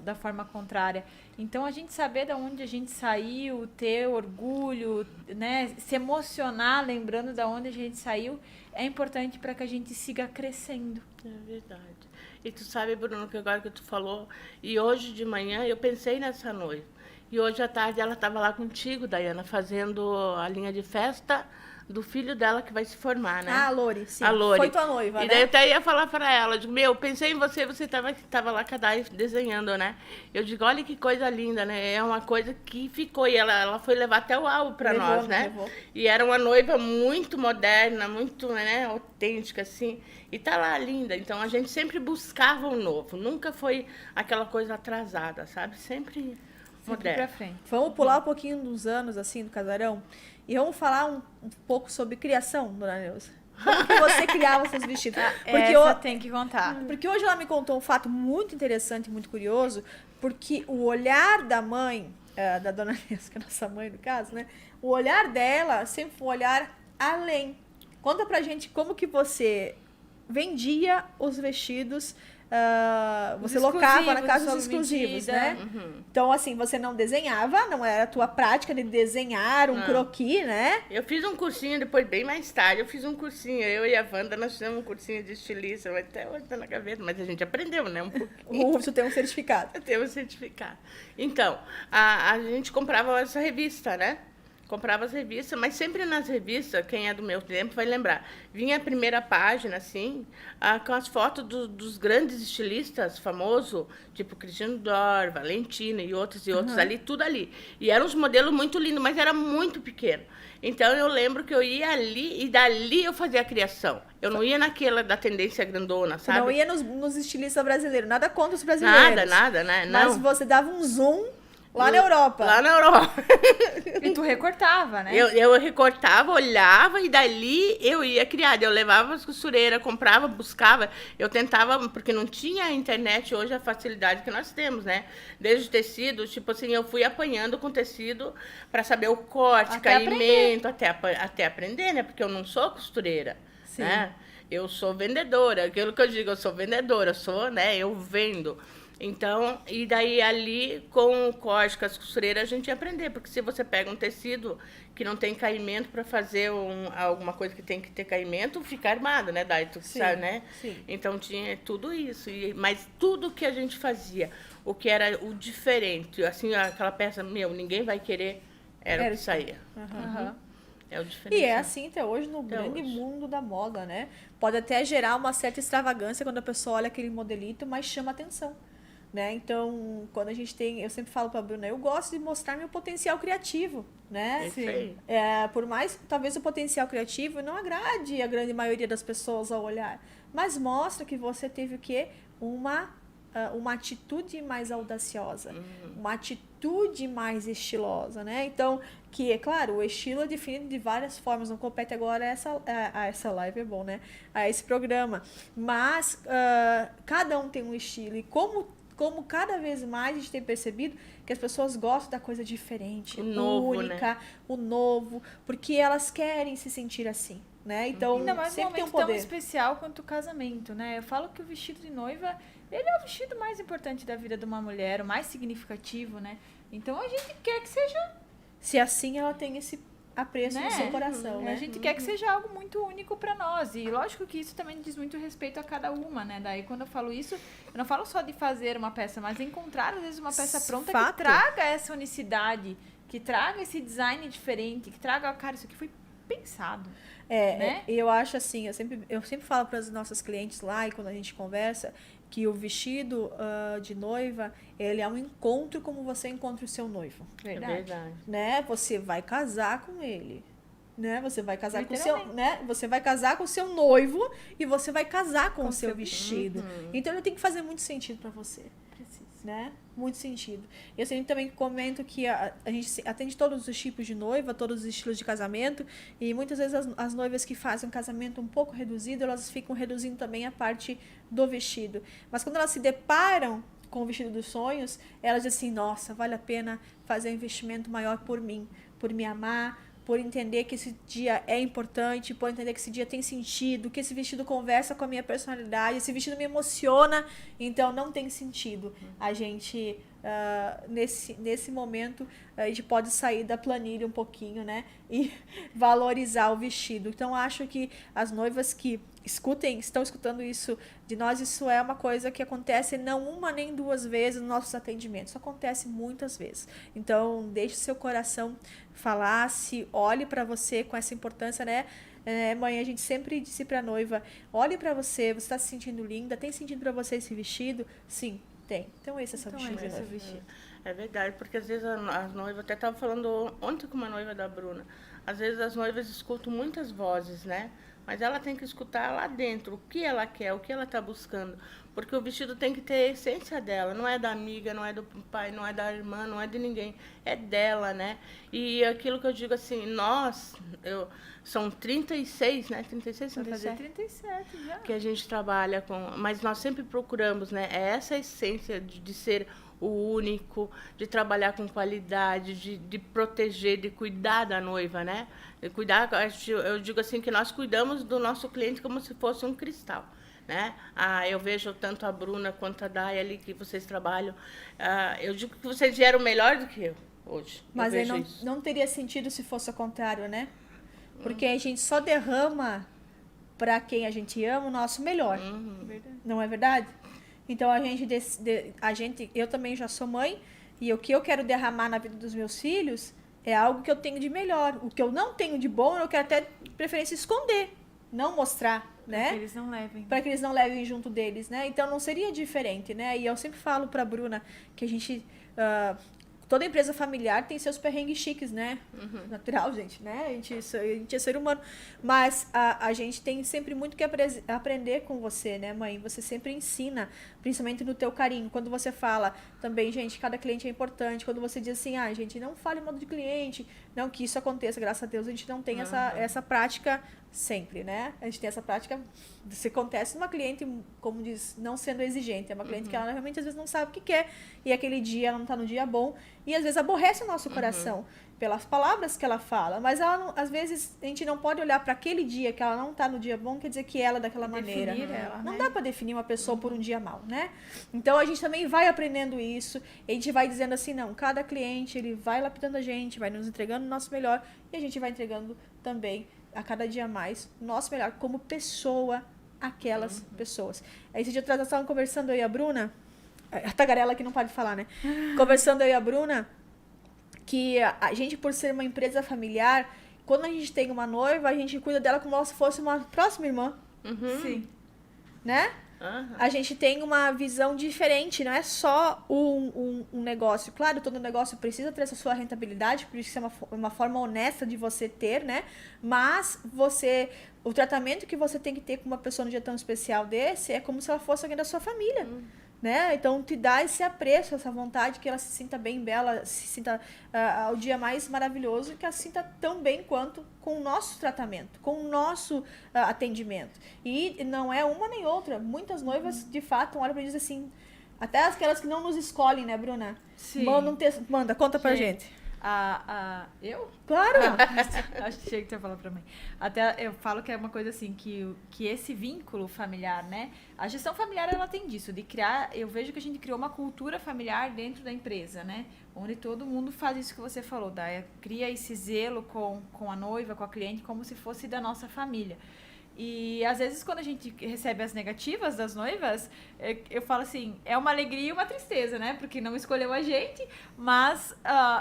da forma contrária. Então, a gente saber de onde a gente saiu, ter orgulho, né, se emocionar lembrando de onde a gente saiu, é importante para que a gente siga crescendo. É verdade. E tu sabe, Bruno, que agora que tu falou, e hoje de manhã eu pensei nessa noiva. E hoje à tarde ela estava lá contigo, Daiana, fazendo a linha de festa do filho dela que vai se formar, né? Ah, a Lori, sim. A Lori. Foi tua noiva, E né? daí eu até ia falar para ela, eu digo, pensei em você, você tava lá cada desenhando, né? Eu digo, olha que coisa linda, né? É uma coisa que ficou, e ela foi levar até o álbum para nós, né? Levou. E era uma noiva muito moderna, muito, né, autêntica, assim. E tá lá, linda. Então, a gente sempre buscava o novo. Nunca foi aquela coisa atrasada, sabe? Sempre Sempre moderna. pra frente. Vamos pular um pouquinho dos anos, assim, do casarão, e vamos falar um pouco sobre criação, dona Neuza. Como que você criava seus vestidos? Essa tem que contar. Porque hoje ela me contou um fato muito interessante, muito curioso, porque o olhar da mãe, da dona Neuza, que é nossa mãe no caso, né? O olhar dela sempre foi um olhar além. Conta pra gente como que você vendia os vestidos, você locava na casa dos exclusivos, né? Então, assim, você não desenhava, não era a tua prática de desenhar um croquis, né? Eu fiz um cursinho depois, bem mais tarde, eu fiz um cursinho. Eu e a Wanda, nós fizemos um cursinho de estilista, mas até hoje tá na gaveta, mas a gente aprendeu, né? Um pouquinho. O Rufo tem um certificado. Eu tenho um certificado. Então, a gente comprava essa revista, né? Comprava as revistas, mas sempre nas revistas, quem é do meu tempo vai lembrar, vinha a primeira página, assim, com as fotos dos grandes estilistas famosos, tipo Christian Dior, Valentino e outros ali, tudo ali. E eram uns modelos muito lindos, mas era muito pequeno. Então, eu lembro que eu ia ali e dali eu fazia a criação. Eu não ia naquela da tendência grandona, sabe? Não ia nos estilistas brasileiros, nada contra os brasileiros. Nada, né? Não. Mas você dava um zoom lá na Europa. Lá na Europa. E tu recortava, né? Eu recortava, olhava e dali eu ia criar. Eu levava as costureiras, comprava, buscava. Eu tentava, porque não tinha a internet hoje a facilidade que nós temos, né? Desde o tecido, tipo assim, eu fui apanhando com tecido para saber o corte, Até caimento, até aprender, né? Porque eu não sou costureira, Sim. né? Eu sou vendedora, aquilo que eu digo, eu sou vendedora, eu vendo. Então, e daí ali, com o corte, com as costureiras, a gente ia aprender. Porque se você pega um tecido que não tem caimento para fazer alguma coisa que tem que ter caimento, fica armado, né? Daí tu sabe, né? Sim. Então, tinha tudo isso. Mas tudo que a gente fazia, o que era o diferente, assim, aquela peça, ninguém vai querer, era o que saía. É o diferente. E é assim até hoje no grande mundo da moda, né? Pode até gerar uma certa extravagância quando a pessoa olha aquele modelito, mas chama atenção. Né? Então, quando a gente tem... Eu sempre falo para a Bruna, eu gosto de mostrar meu potencial criativo, né? Sim. Por mais, talvez o potencial criativo não agrade a grande maioria das pessoas ao olhar, mas mostra que você teve o quê? Uma atitude mais audaciosa, uma atitude mais estilosa, né? Então, que é claro, o estilo é definido de várias formas, não compete agora a essa live, é bom, né? A esse programa, mas cada um tem um estilo, e como cada vez mais a gente tem percebido que as pessoas gostam da coisa diferente, única, né? O novo, porque elas querem se sentir assim, né? Então, ainda mais sempre tem um tão poder. especial quanto o casamento, né? Eu falo que o vestido de noiva, ele é o vestido mais importante da vida de uma mulher, o mais significativo, né? Então, a gente quer que seja... Se assim ela tem esse apreço né? no seu coração, né? A gente quer que seja algo muito único pra nós. E lógico que isso também diz muito respeito a cada uma, né? Daí quando eu falo isso, eu não falo só de fazer uma peça, mas encontrar às vezes uma peça pronta que traga essa unicidade, que traga esse design diferente, que traga, cara, isso aqui foi pensado. É, né? eu acho assim, eu sempre falo para as nossas clientes lá e quando a gente conversa que o vestido de noiva, ele é um encontro como você encontra o seu noivo, É verdade. né? Você vai casar com ele, né? Você vai casar com o seu, Literalmente. né? Você vai casar com o seu noivo e você vai casar com o seu seu- vestido. Então ele tem que fazer muito sentido para você, Preciso. né? Muito sentido. Eu sempre também comento que a gente atende todos os tipos de noiva, todos os estilos de casamento, e muitas vezes as noivas que fazem um casamento um pouco reduzido, elas ficam reduzindo também a parte do vestido. Mas quando elas se deparam com o vestido dos sonhos, elas dizem assim, nossa, vale a pena fazer um investimento maior por mim, por me amar, por entender que esse dia é importante, por entender que esse dia tem sentido, que esse vestido conversa com a minha personalidade, esse vestido me emociona, então não tem sentido. A gente, nesse momento, a gente pode sair da planilha um pouquinho, né? E valorizar o vestido. Então, acho que as noivas que estão escutando isso de nós, isso é uma coisa que acontece não uma nem duas vezes nos nossos atendimentos, isso acontece muitas vezes. Então, deixe seu coração falar, se olhe para você com essa importância, né? Mãe, a gente sempre disse pra noiva, olhe pra você tá se sentindo linda, tem sentido pra você esse vestido? Sim, tem. Então esse é seu vestido. esse é o noiva. vestido. É verdade, porque às vezes as noivas, até estava falando ontem com uma noiva da Bruna, às vezes as noivas escutam muitas vozes, né? Mas ela tem que escutar lá dentro o que ela quer, o que ela está buscando. Porque o vestido tem que ter a essência dela, não é da amiga, não é do pai, não é da irmã, não é de ninguém, é dela, né? E aquilo que eu digo assim, são 36, né? 36, Vai fazer 37 37 já. que a gente trabalha com, mas nós sempre procuramos, né? É essa essência de ser o único, de trabalhar com qualidade, de proteger, de cuidar da noiva, né? De cuidar, eu digo assim que nós cuidamos do nosso cliente como se fosse um cristal, né? Eu vejo tanto a Bruna quanto a Day ali que vocês trabalham. Eu digo que vocês vieram melhor do que eu hoje. Mas eu aí vejo isso. não teria sentido se fosse o contrário, né? Porque a gente só derrama pra quem a gente ama o nosso melhor. Verdade. Não é verdade? Então eu também já sou mãe e o que eu quero derramar na vida dos meus filhos é algo que eu tenho de melhor. O que eu não tenho de bom, eu quero até de preferência esconder, não mostrar, né? Que eles não levem. Para que eles não levem junto deles, né? Então não seria diferente, né? E eu sempre falo pra Bruna que a gente toda empresa familiar tem seus perrengues chiques, né? Natural, gente, né? A gente é ser humano. Mas a gente tem sempre muito que aprender com você, né, mãe? Você sempre ensina, principalmente no teu carinho. Quando você fala também, gente, cada cliente é importante. Quando você diz assim, gente, não fale mal de cliente. Não que isso aconteça, graças a Deus, a gente não tem essa prática sempre, né? A gente tem essa prática, se acontece uma cliente, como diz, não sendo exigente, é uma cliente que ela realmente às vezes não sabe o que quer, e aquele dia ela não tá no dia bom, e às vezes aborrece o nosso coração pelas palavras que ela fala, mas ela não, às vezes a gente não pode olhar para aquele dia que ela não tá no dia bom, quer dizer que ela é daquela maneira. Ela, Não né? dá para definir uma pessoa por um dia mal, né? Então a gente também vai aprendendo isso, a gente vai dizendo assim, não, cada cliente ele vai lapidando a gente, vai nos entregando o nosso melhor, e a gente vai entregando também a cada dia mais o nosso melhor como pessoa, aquelas pessoas. Aí esse dia atrás nós estávamos conversando, eu e a Bruna, a tagarela que não pode falar, né? Conversando eu e a Bruna, que a gente, por ser uma empresa familiar, quando a gente tem uma noiva, a gente cuida dela como se fosse uma próxima irmã, Sim. né? A gente tem uma visão diferente, não é só um negócio. Claro, todo negócio precisa ter essa sua rentabilidade, por isso que é uma forma honesta de você ter, né? Mas o tratamento que você tem que ter com uma pessoa num dia tão especial desse é como se ela fosse alguém da sua família. Né? Então, te dá esse apreço, essa vontade que ela se sinta bem bela, se sinta ao dia mais maravilhoso e que ela se sinta tão bem quanto com o nosso tratamento, com o nosso atendimento. E não é uma nem outra. Muitas noivas, de fato, olham para dizer assim, até aquelas que não nos escolhem, né, Bruna? Sim. Manda, conta pra gente. Eu? Claro! Acho que tinha que ter falado pra mim. Até eu falo que é uma coisa assim, que esse vínculo familiar, né? A gestão familiar, ela tem disso, de criar... Eu vejo que a gente criou uma cultura familiar dentro da empresa, né? Onde todo mundo faz isso que você falou, cria esse zelo com a noiva, com a cliente, como se fosse da nossa família. E às vezes quando a gente recebe as negativas das noivas, eu falo assim, é uma alegria e uma tristeza, né? Porque não escolheu a gente, mas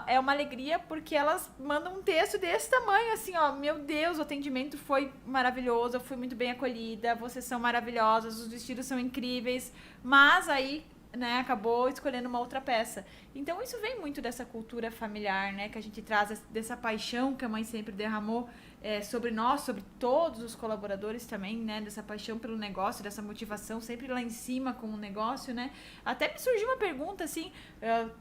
é uma alegria porque elas mandam um texto desse tamanho, assim, ó, meu Deus, o atendimento foi maravilhoso, eu fui muito bem acolhida, vocês são maravilhosas, os vestidos são incríveis, mas aí, né, acabou escolhendo uma outra peça. Então isso vem muito dessa cultura familiar, né, que a gente traz, dessa paixão que a mãe sempre derramou sobre nós, sobre todos os colaboradores também, né, dessa paixão pelo negócio, dessa motivação sempre lá em cima com o negócio, né. Até me surgiu uma pergunta, assim,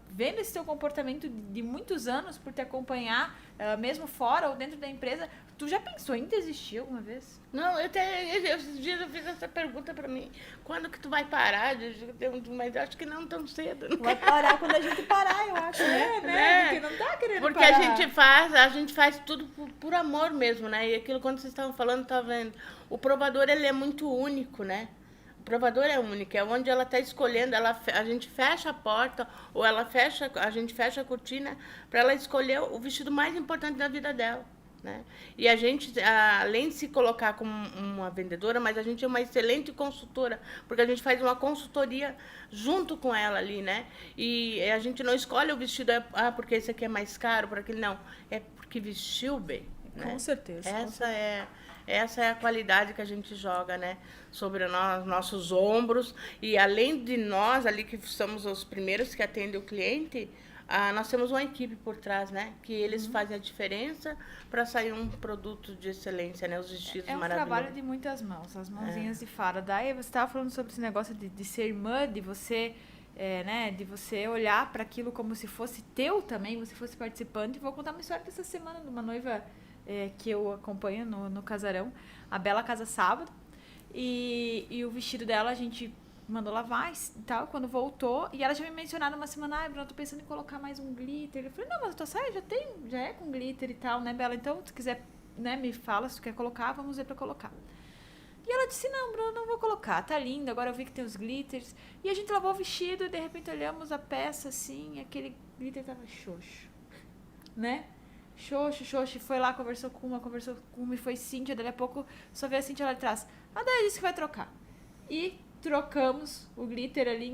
vendo esse teu comportamento de muitos anos, por te acompanhar, mesmo fora ou dentro da empresa, tu já pensou em desistir alguma vez? Não, esses dias eu fiz essa pergunta pra mim. Quando que tu vai parar? Mas eu acho que não tão cedo. Não Vai parar quando a gente parar, eu acho, né? Né? Porque não tá querendo Porque parar. a gente faz tudo por amor mesmo, né? E aquilo quando vocês estavam falando, tá vendo? O provador, ele é muito único, né? O provador é único, é onde ela está escolhendo, a gente fecha a porta, ou a gente fecha a cortina para ela escolher o vestido mais importante da vida dela. Né? E a gente, além de se colocar como uma vendedora, mas a gente é uma excelente consultora, porque a gente faz uma consultoria junto com ela ali, né? E a gente não escolhe o vestido, porque esse aqui é mais caro, por aquele não. É porque vestiu bem. Né? Com certeza. Essa é a qualidade que a gente joga, né? Sobre nossos ombros. E além de nós ali, que somos os primeiros que atendem o cliente, nós temos uma equipe por trás, né? Que eles fazem a diferença para sair um produto de excelência, né? Os vestidos maravilhosos. É um trabalho de muitas mãos, as mãozinhas de fada. Daí você estava falando sobre esse negócio de ser irmã, de você, né? De você olhar para aquilo como se fosse teu também, você fosse participante. Vou contar uma história dessa semana de uma noiva que eu acompanho no casarão. A Bela casa sábado. E o vestido dela a gente mandou lavar e tal, quando voltou, e ela já me mencionaram uma semana, Bruna, tô pensando em colocar mais um glitter. Eu falei, não, mas a tua saia já é com glitter e tal, né, Bela? Então, se quiser, né, me fala se tu quer colocar, vamos ver pra colocar. E ela disse, não, Bruna, não vou colocar, tá lindo, agora eu vi que tem os glitters. E a gente lavou o vestido e de repente olhamos a peça assim, aquele glitter tava xoxo, né? Xoxo, foi lá, conversou com uma e foi Cíntia, daí a pouco só veio a Cíntia lá de trás. Daí disse que vai trocar. E trocamos o glitter ali,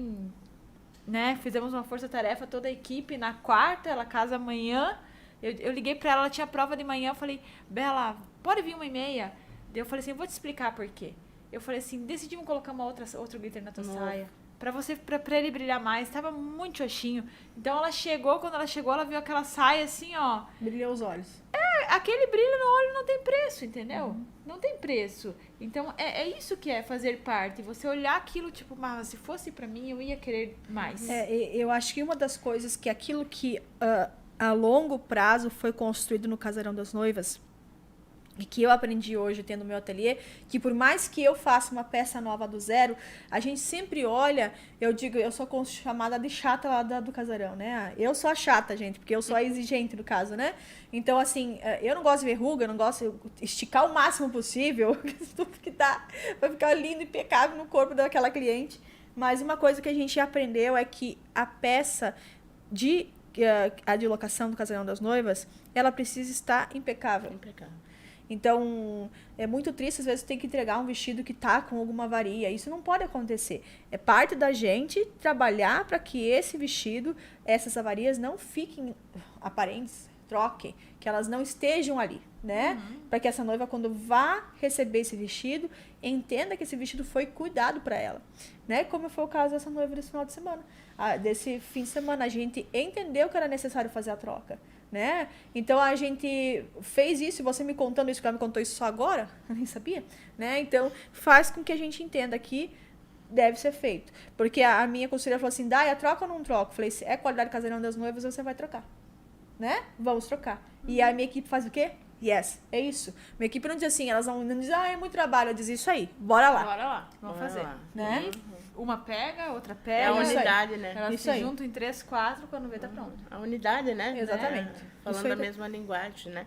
né? Fizemos uma força-tarefa, toda a equipe. Na quarta, ela casa amanhã. Eu liguei pra ela tinha prova de manhã. Eu falei, Bela, pode vir 1h30? Eu falei assim, eu vou te explicar por quê. Eu falei assim, decidimos colocar outro glitter na tua saia. Pra ele brilhar mais. Tava muito xoxinho. Então quando ela chegou, ela viu aquela saia assim, ó. Brilhou os olhos. Aquele brilho no olho não tem preço, entendeu? Não tem preço. Então, é isso que é fazer parte. Você olhar aquilo, tipo, mas se fosse pra mim, eu ia querer mais. Eu acho que uma das coisas que aquilo que a longo prazo foi construído no Casarão das Noivas, e que eu aprendi hoje tendo meu ateliê, que por mais que eu faça uma peça nova do zero, a gente sempre olha, eu sou chamada de chata lá do casarão, né? Eu sou a chata, gente, porque eu sou a exigente do caso, né? Então, assim, eu não gosto de verruga, eu não gosto de esticar o máximo possível, tudo que dá pra ficar lindo e impecável no corpo daquela cliente. Mas uma coisa que a gente aprendeu é que a peça a de locação do Casarão das Noivas, ela precisa estar impecável. Então, é muito triste, às vezes, tem que entregar um vestido que tá com alguma avaria. Isso não pode acontecer. É parte da gente trabalhar para que esse vestido, essas avarias não fiquem aparentes, troquem, que elas não estejam ali, né? Para que essa noiva, quando vá receber esse vestido, entenda que esse vestido foi cuidado para ela, né? Como foi o caso dessa noiva desse final de semana. Desse fim de semana, a gente entendeu que era necessário fazer a troca. Né? Então a gente fez isso, e você me contando isso, que ela me contou isso só agora, eu nem sabia, né? Então faz com que a gente entenda que deve ser feito. Porque a minha consultora falou assim, a troca ou não troca? Eu falei, se é qualidade do Casarão das Noivas, você vai trocar, né? Vamos trocar. E a minha equipe faz o quê? Yes, é isso. Minha equipe não diz assim, elas não dizem, é muito trabalho, eu diz isso aí, bora lá. Vamos fazer. Né? Uma pega, outra pega. É a unidade, né? Elas Isso se aí. juntam em 3, 4, quando vê, tá pronto. A unidade, né? Exatamente. Falando Isso aí a mesma linguagem, né?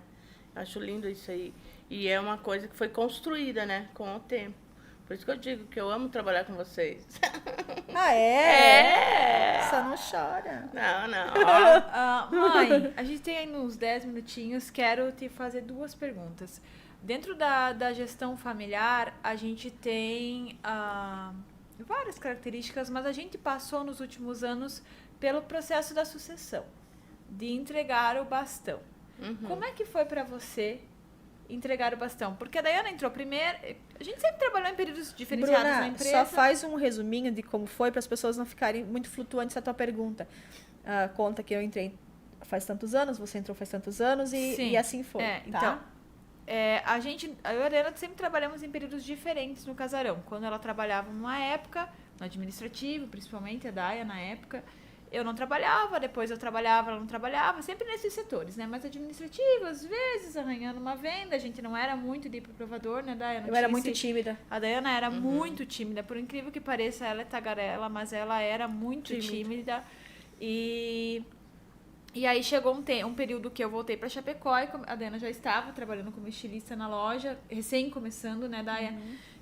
Acho lindo isso aí. E é uma coisa que foi construída, né? Com o tempo. Por isso que eu digo que eu amo trabalhar com vocês. Só não chora. Não. Mãe, a gente tem aí uns 10 minutinhos. Quero te fazer 2 perguntas. Dentro da gestão familiar, a gente tem várias características, mas a gente passou nos últimos anos pelo processo da sucessão, de entregar o bastão. Como é que foi para você entregar o bastão? Porque a Daiana entrou primeiro, a gente sempre trabalhou em períodos diferenciados Bruna, na empresa. só faz um resuminho de como foi para as pessoas não ficarem muito flutuantes a tua pergunta. Conta que eu entrei faz tantos anos, você entrou faz tantos anos e assim foi. Tá? Então, eu e a Adriana sempre trabalhamos em períodos diferentes no casarão. Quando ela trabalhava numa época, no administrativo, principalmente a Daia na época, eu não trabalhava, depois eu trabalhava, ela não trabalhava, sempre nesses setores, né? Mas administrativo, às vezes, arranhando uma venda, a gente não era muito de ir pro provador, né, Daia? Eu era muito tímida. A Daiana era muito tímida, por incrível que pareça, ela é tagarela, mas ela era muito tímida. E aí chegou um período que eu voltei pra Chapecó e a Daiana já estava trabalhando como estilista na loja, recém começando, né, Daia?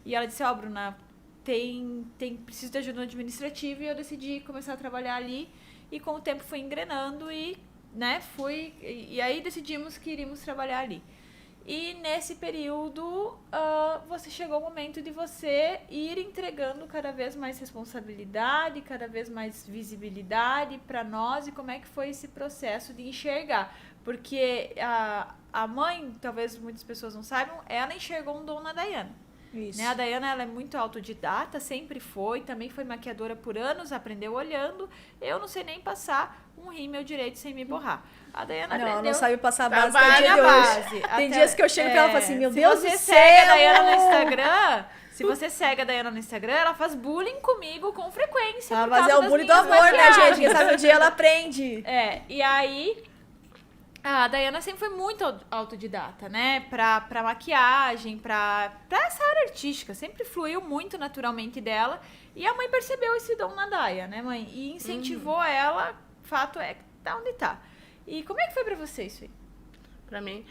E ela disse, Bruna, preciso de ajuda administrativa, e eu decidi começar a trabalhar ali. E com o tempo fui engrenando e aí decidimos que iríamos trabalhar ali. E nesse período, chegou o momento de você ir entregando cada vez mais responsabilidade, cada vez mais visibilidade para nós. E como é que foi esse processo de enxergar? Porque a mãe, talvez muitas pessoas não saibam, ela enxergou um dom na Daiana. Isso. Né? A Daiana, ela é muito autodidata, sempre foi, também foi maquiadora por anos, aprendeu olhando. Eu não sei nem passar um rímel direito sem me borrar. A Daiana aprendeu. Não sabe passar a base até a dia de base. hoje. Tem dias que eu chego pra ela e falo assim, meu Deus do céu! Se você segue a Daiana no Instagram, se você segue a Daiana no Instagram, ela faz bullying comigo com frequência. Mas é o bullying do amor, né, gente? Quem sabe um dia ela aprende. E aí... A Daiana sempre foi muito autodidata, né? Pra maquiagem, pra essa área artística. Sempre fluiu muito naturalmente dela. E a mãe percebeu esse dom na Daia, né, mãe? E incentivou ela, fato é, tá onde tá. E como é que foi pra você isso aí? Pra mim,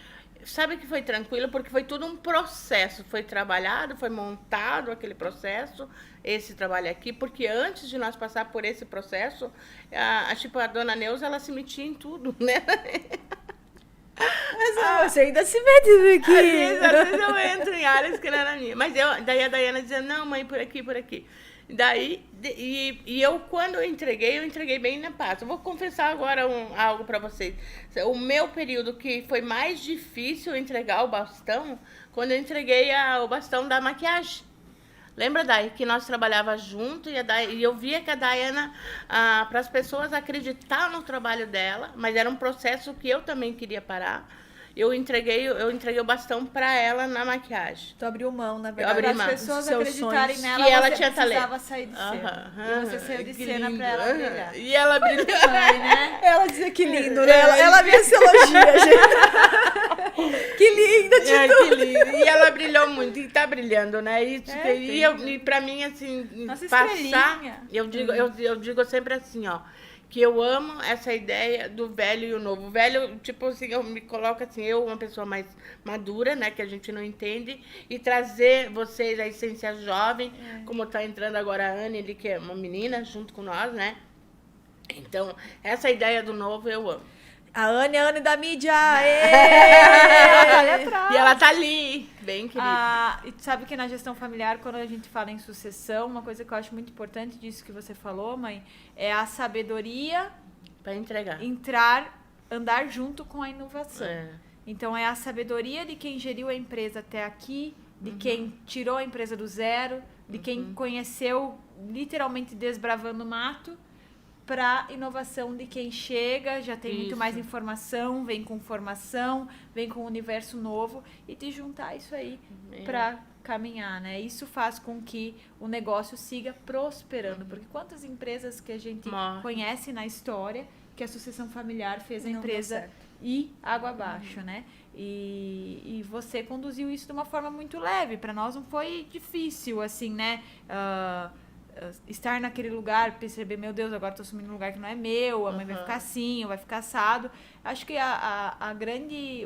sabe que foi tranquilo, porque foi tudo um processo. Foi trabalhado, foi montado aquele processo, esse trabalho aqui, porque antes de nós passar por esse processo, a dona Neuza, ela se metia em tudo, né? Mas você ainda se mete aqui. Às vezes eu entro em áreas que não era minha. Mas daí a Daiana dizia, não, mãe, por aqui, por aqui. Daí, eu, quando eu entreguei bem na paz. Eu vou confessar agora algo para vocês. O meu período que foi mais difícil entregar o bastão, quando eu entreguei o bastão da maquiagem. Lembra, Dai, que nós trabalhávamos junto e eu via que a Daiana, para as pessoas acreditar no trabalho dela, mas era um processo que eu também queria parar. Eu entreguei o bastão para ela na maquiagem. Tu abriu mão, na verdade. Eu abri mão. Para as pessoas acreditarem nela, que ela você tinha precisava sair de cena. E você saiu de cena para ela brilhar. E ela brilhou. Né? Ela dizia que lindo, né? Ela me se elogia, gente. Que linda, Tito. Que lindo. E ela brilhou muito, e tá brilhando, né? E pra mim, assim, nossa, passar... Eu digo sempre assim, ó, que eu amo essa ideia do velho e o novo. O velho, tipo assim, eu me coloco assim, uma pessoa mais madura, né, que a gente não entende, e trazer vocês a essência jovem, como tá entrando agora a Anne, que é uma menina, junto com nós, né? Então, essa ideia do novo eu amo. A Anne da mídia! Ela tá ali atrás. E ela tá ali, bem querida. E sabe que na gestão familiar, quando a gente fala em sucessão, uma coisa que eu acho muito importante disso que você falou, mãe, é a sabedoria Para entregar. Andar junto com a inovação. Então, é a sabedoria de quem geriu a empresa até aqui, de quem tirou a empresa do zero, de quem conheceu, literalmente desbravando o mato, para inovação de quem chega, já tem muito mais informação, vem com formação, vem com um universo novo, e de juntar isso aí para caminhar, né? Isso faz com que o negócio siga prosperando, porque quantas empresas que a gente conhece na história que a sucessão familiar fez a empresa ir água abaixo, né? E você conduziu isso de uma forma muito leve. Para nós não foi difícil, assim, né? Estar naquele lugar, perceber, meu Deus, agora estou assumindo um lugar que não é meu, a mãe vai ficar assim, ou vai ficar assado. Acho que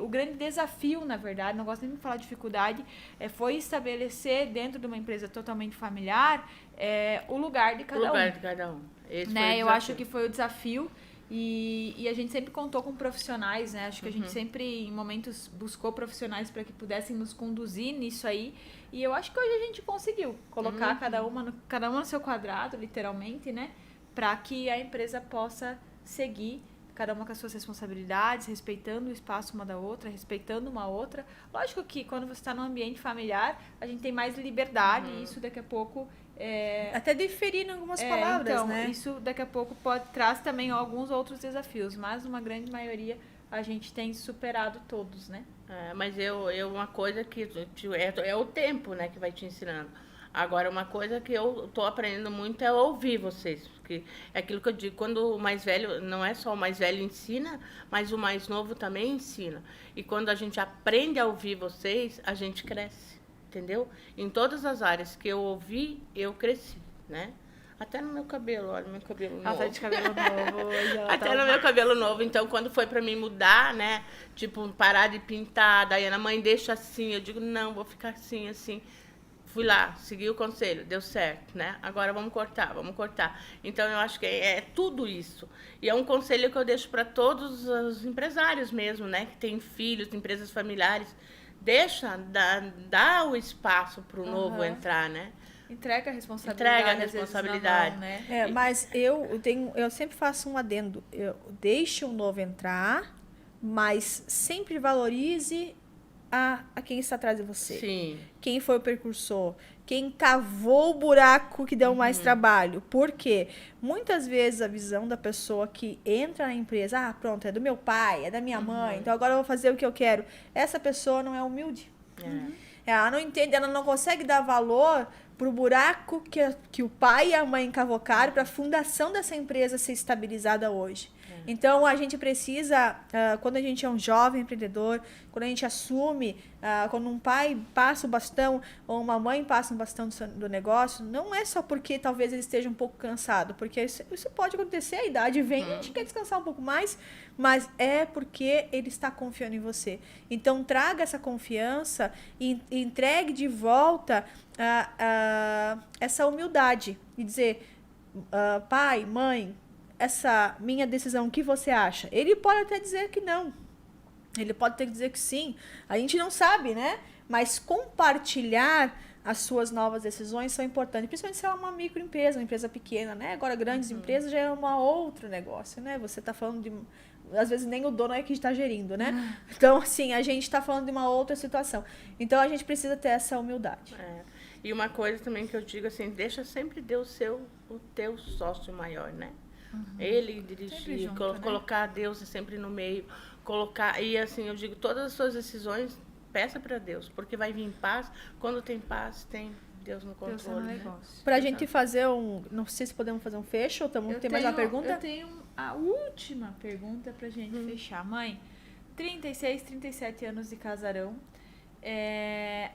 o grande desafio, na verdade, não gosto nem de falar dificuldade, foi estabelecer dentro de uma empresa totalmente familiar o lugar de cada um. O lugar de cada um. Esse né? Eu acho que foi o desafio. E a gente sempre contou com profissionais, né? Acho que a gente sempre, em momentos, buscou profissionais para que pudessem nos conduzir nisso aí. E eu acho que hoje a gente conseguiu colocar cada uma no seu quadrado, literalmente, né? Para que a empresa possa seguir, cada uma com as suas responsabilidades, respeitando o espaço uma da outra, respeitando uma outra. Lógico que quando você está num ambiente familiar, a gente tem mais liberdade, e isso daqui a pouco... Até diferir em algumas palavras, então, né? isso daqui a pouco traz também alguns outros desafios, mas uma grande maioria a gente tem superado todos, né? Mas uma coisa que é o tempo, né, que vai te ensinando. Agora, uma coisa que eu tô aprendendo muito é ouvir vocês, porque é aquilo que eu digo, quando o mais velho, não é só o mais velho ensina, mas o mais novo também ensina. E quando a gente aprende a ouvir vocês, a gente cresce, entendeu? Em todas as áreas que eu ouvi, eu cresci, né? Até no meu cabelo, olha, meu cabelo novo. Ela tá de cabelo novo hoje. Até no meu cabelo novo. Então, quando foi pra mim mudar, né? Tipo, parar de pintar, daí a mãe deixa assim. Eu digo, não, vou ficar assim, assim. Fui lá, segui o conselho, deu certo, né? Agora vamos cortar, vamos cortar. Então, eu acho que é tudo isso. E é um conselho que eu deixo para todos os empresários mesmo, né? Que têm filhos, empresas familiares. Deixa, dá o espaço para o novo entrar, né? Entrega a responsabilidade. Entrega a às vezes, responsabilidade. na mão, né? Mas eu sempre faço um adendo. Deixe o novo entrar, mas sempre valorize a quem está atrás de você. Sim. Quem foi o precursor, quem cavou o buraco que deu mais trabalho. Por quê? Muitas vezes a visão da pessoa que entra na empresa, pronto, é do meu pai, é da minha mãe, então agora eu vou fazer o que eu quero. Essa pessoa não é humilde. Ela não entende, ela não consegue dar valor pro buraco que o pai e a mãe cavocaram para a fundação dessa empresa ser estabilizada hoje. Então, a gente precisa, quando a gente é um jovem empreendedor, quando a gente assume, quando um pai passa o bastão ou uma mãe passa um bastão do negócio, não é só porque talvez ele esteja um pouco cansado, porque isso pode acontecer, a idade vem, a gente quer descansar um pouco mais, mas é porque ele está confiando em você. Então, traga essa confiança e entregue de volta essa humildade e dizer, pai, mãe, essa minha decisão, o que você acha? Ele pode até dizer que não. Ele pode até dizer que sim. A gente não sabe, né? Mas compartilhar as suas novas decisões são importantes. Principalmente se é uma microempresa, uma empresa pequena, né? Agora, grandes empresas já é um outro negócio, né? Você está falando de... Às vezes nem o dono é que está gerindo, né? Então, assim, a gente está falando de uma outra situação. Então, a gente precisa ter essa humildade. E uma coisa também que eu digo assim, deixa sempre Deus o teu sócio maior, né? Ele dirigir, junto, colocar Deus sempre no meio, e assim, eu digo, todas as suas decisões, peça para Deus, porque vai vir paz, quando tem paz, tem Deus no controle, né? Pra gente fazer não sei se podemos fazer um fecho, ou tem mais uma pergunta? Eu tenho a última pergunta pra gente fechar. Mãe, 36, 37 anos de casarão,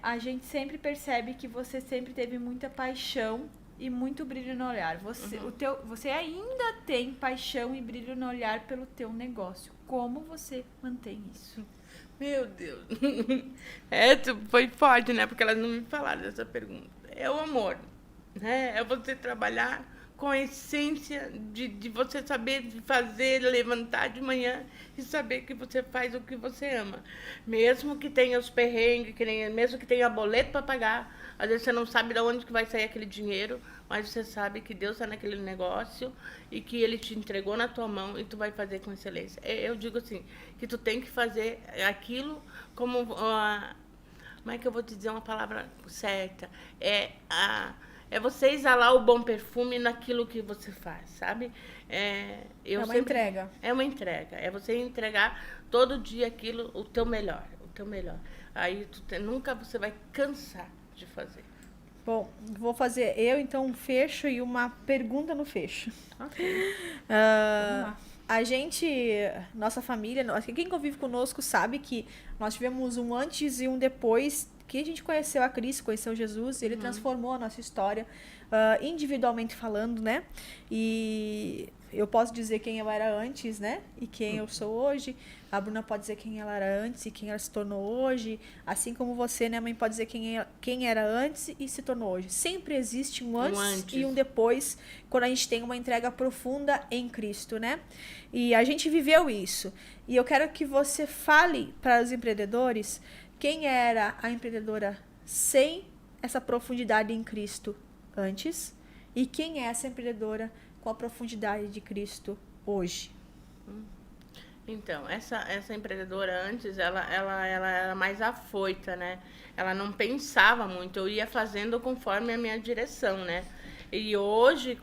a gente sempre percebe que você sempre teve muita paixão e muito brilho no olhar. Você ainda tem paixão e brilho no olhar pelo teu negócio. Como você mantém isso? Meu Deus. Foi forte, né? Porque elas não me falaram dessa pergunta. É o amor, né? É você trabalhar com a essência de você saber fazer, levantar de manhã e saber que você faz o que você ama. Mesmo que tenha os perrengues, mesmo que tenha boleto para pagar, às vezes você não sabe de onde que vai sair aquele dinheiro, mas você sabe que Deus está naquele negócio e que Ele te entregou na tua mão e tu vai fazer com excelência. Eu digo assim, que tu tem que fazer aquilo como... como é que eu vou te dizer uma palavra certa? É você exalar o bom perfume naquilo que você faz, sabe? Entrega. É uma entrega. É você entregar todo dia aquilo, o teu melhor. Aí nunca você vai cansar de fazer. Bom, vou fazer então um fecho e uma pergunta no fecho. Ok. A gente, nossa família, quem convive conosco sabe que nós tivemos um antes e um depois que a gente conheceu a Cristo, conheceu Jesus, ele transformou a nossa história, individualmente falando, né? E eu posso dizer quem eu era antes, né? E quem eu sou hoje. A Bruna pode dizer quem ela era antes e quem ela se tornou hoje. Assim como você, né, mãe, pode dizer quem era antes e se tornou hoje. Sempre existe um antes e um depois, quando a gente tem uma entrega profunda em Cristo, né? E a gente viveu isso. E eu quero que você fale para os empreendedores quem era a empreendedora sem essa profundidade em Cristo antes e quem é essa empreendedora com a profundidade de Cristo hoje. Então, essa empreendedora antes, ela era mais afoita, né? Ela não pensava muito, eu ia fazendo conforme a minha direção, né? E hoje,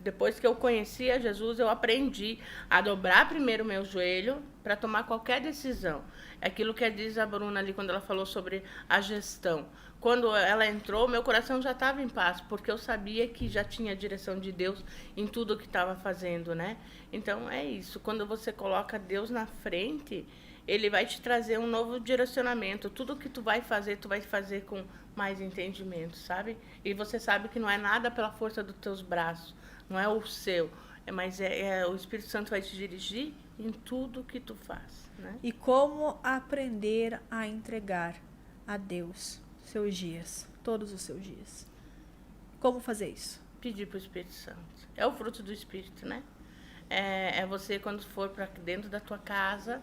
depois que eu conheci a Jesus, eu aprendi a dobrar primeiro o meu joelho para tomar qualquer decisão. É aquilo que diz a Bruna ali quando ela falou sobre a gestão. Quando ela entrou, meu coração já estava em paz, porque eu sabia que já tinha a direção de Deus em tudo que estava fazendo, né? Então, é isso. Quando você coloca Deus na frente, ele vai te trazer um novo direcionamento. Tudo que tu vai fazer com mais entendimento, sabe? E você sabe que não é nada pela força dos teus braços, não é o seu, mas o Espírito Santo vai te dirigir em tudo que tu faz, né? E como aprender a entregar a Deus seus dias, todos os seus dias. Como fazer isso? Pedir para o Espírito Santo. É o fruto do Espírito, né? É você, quando for para dentro da tua casa,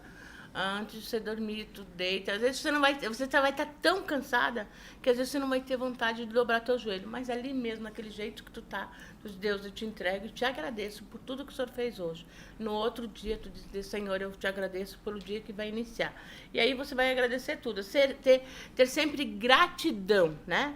antes de você dormir, tu deita. Às vezes você vai estar tão cansada que às vezes você não vai ter vontade de dobrar teu joelho. Mas ali mesmo, naquele jeito que tu tá, Deus, eu te entrego e te agradeço por tudo que o Senhor fez hoje. No outro dia, tu diz, Senhor, eu te agradeço pelo dia que vai iniciar. E aí você vai agradecer tudo. Ter sempre gratidão, né?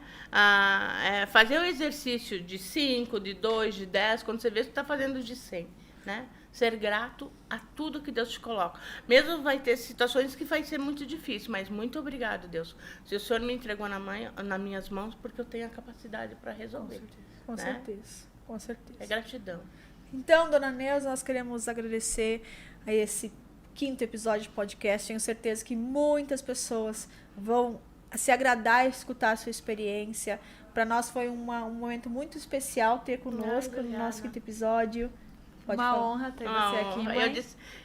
Fazer o exercício de 5, de 2, de 10, quando você vê que tu tá fazendo de 100, né? Ser grato a tudo que Deus te coloca. Mesmo vai ter situações que vai ser muito difícil, mas muito obrigado, Deus. Se o Senhor me entregou nas minhas mãos, porque eu tenho a capacidade para resolver. Com né? certeza, com certeza. É gratidão. Então, dona Neuza, nós queremos agradecer a esse 5º episódio de podcast. Tenho certeza que muitas pessoas vão se agradar e escutar a sua experiência. Para nós foi um momento muito especial ter conosco no nosso 5º episódio. Uma honra ter você aqui, mãe.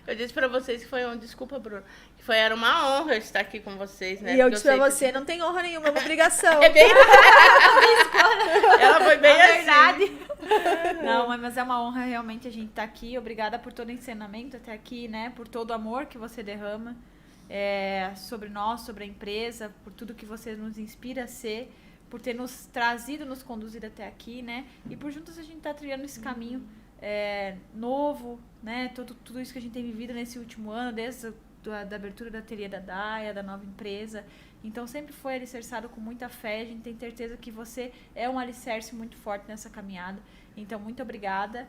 Eu disse pra vocês que foi uma... Desculpa, Bruno. Era uma honra estar aqui com vocês, né? E eu disse pra você, não tem honra nenhuma, é uma obrigação. É bem... Ela foi bem assim. Verdade. Não, mas é uma honra realmente a gente estar aqui. Obrigada por todo o ensinamento até aqui, né? Por todo o amor que você derrama sobre nós, sobre a empresa, por tudo que você nos inspira a ser, por ter nos trazido, nos conduzido até aqui, né? E por juntos a gente tá trilhando esse caminho novo, né? Tudo isso que a gente tem vivido nesse último ano, desde da abertura da ateliê da Daia, da nova empresa. Então sempre foi alicerçado com muita fé. A gente tem certeza que você é um alicerce muito forte nessa caminhada. Então, muito obrigada.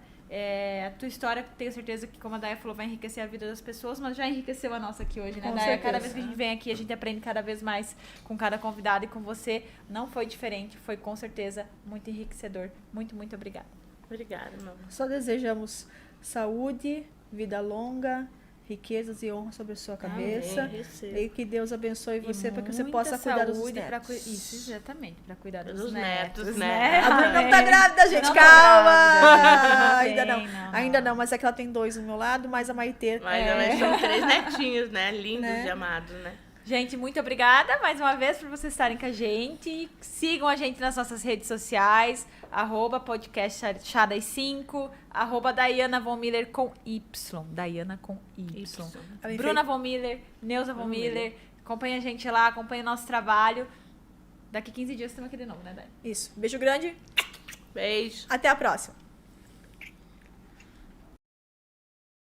A tua história, tenho certeza que, como a Daia falou, vai enriquecer a vida das pessoas, mas já enriqueceu a nossa aqui hoje, né, Daia? Cada vez que a gente vem aqui, a gente aprende cada vez mais com cada convidado, e com você não foi diferente, foi com certeza muito enriquecedor. Muito, muito obrigada. Obrigada, meu amor. Só desejamos saúde, vida longa, riquezas e honra sobre a sua cabeça. Amém. E que Deus abençoe você para que você possa cuidar dos netos. Isso, exatamente, para cuidar Dos netos, né? A Bruna não tá grávida, gente, Não tô calma! grávida, Ainda não, mas é que ela tem 2 do meu lado, mais a Maitê. Mas são 3 netinhos, né? Lindos e amados, né? Gente, muito obrigada mais uma vez por vocês estarem com a gente. Sigam a gente nas nossas redes sociais, @podcastchadas5, @Daiana Von Miller com Y. Daiana com Y. Bruna Von Miller, Neuza Von Miller. Acompanha a gente lá, acompanha o nosso trabalho. Daqui 15 dias estamos aqui de novo, né, Dai? Isso. Beijo grande. Beijo. Até a próxima.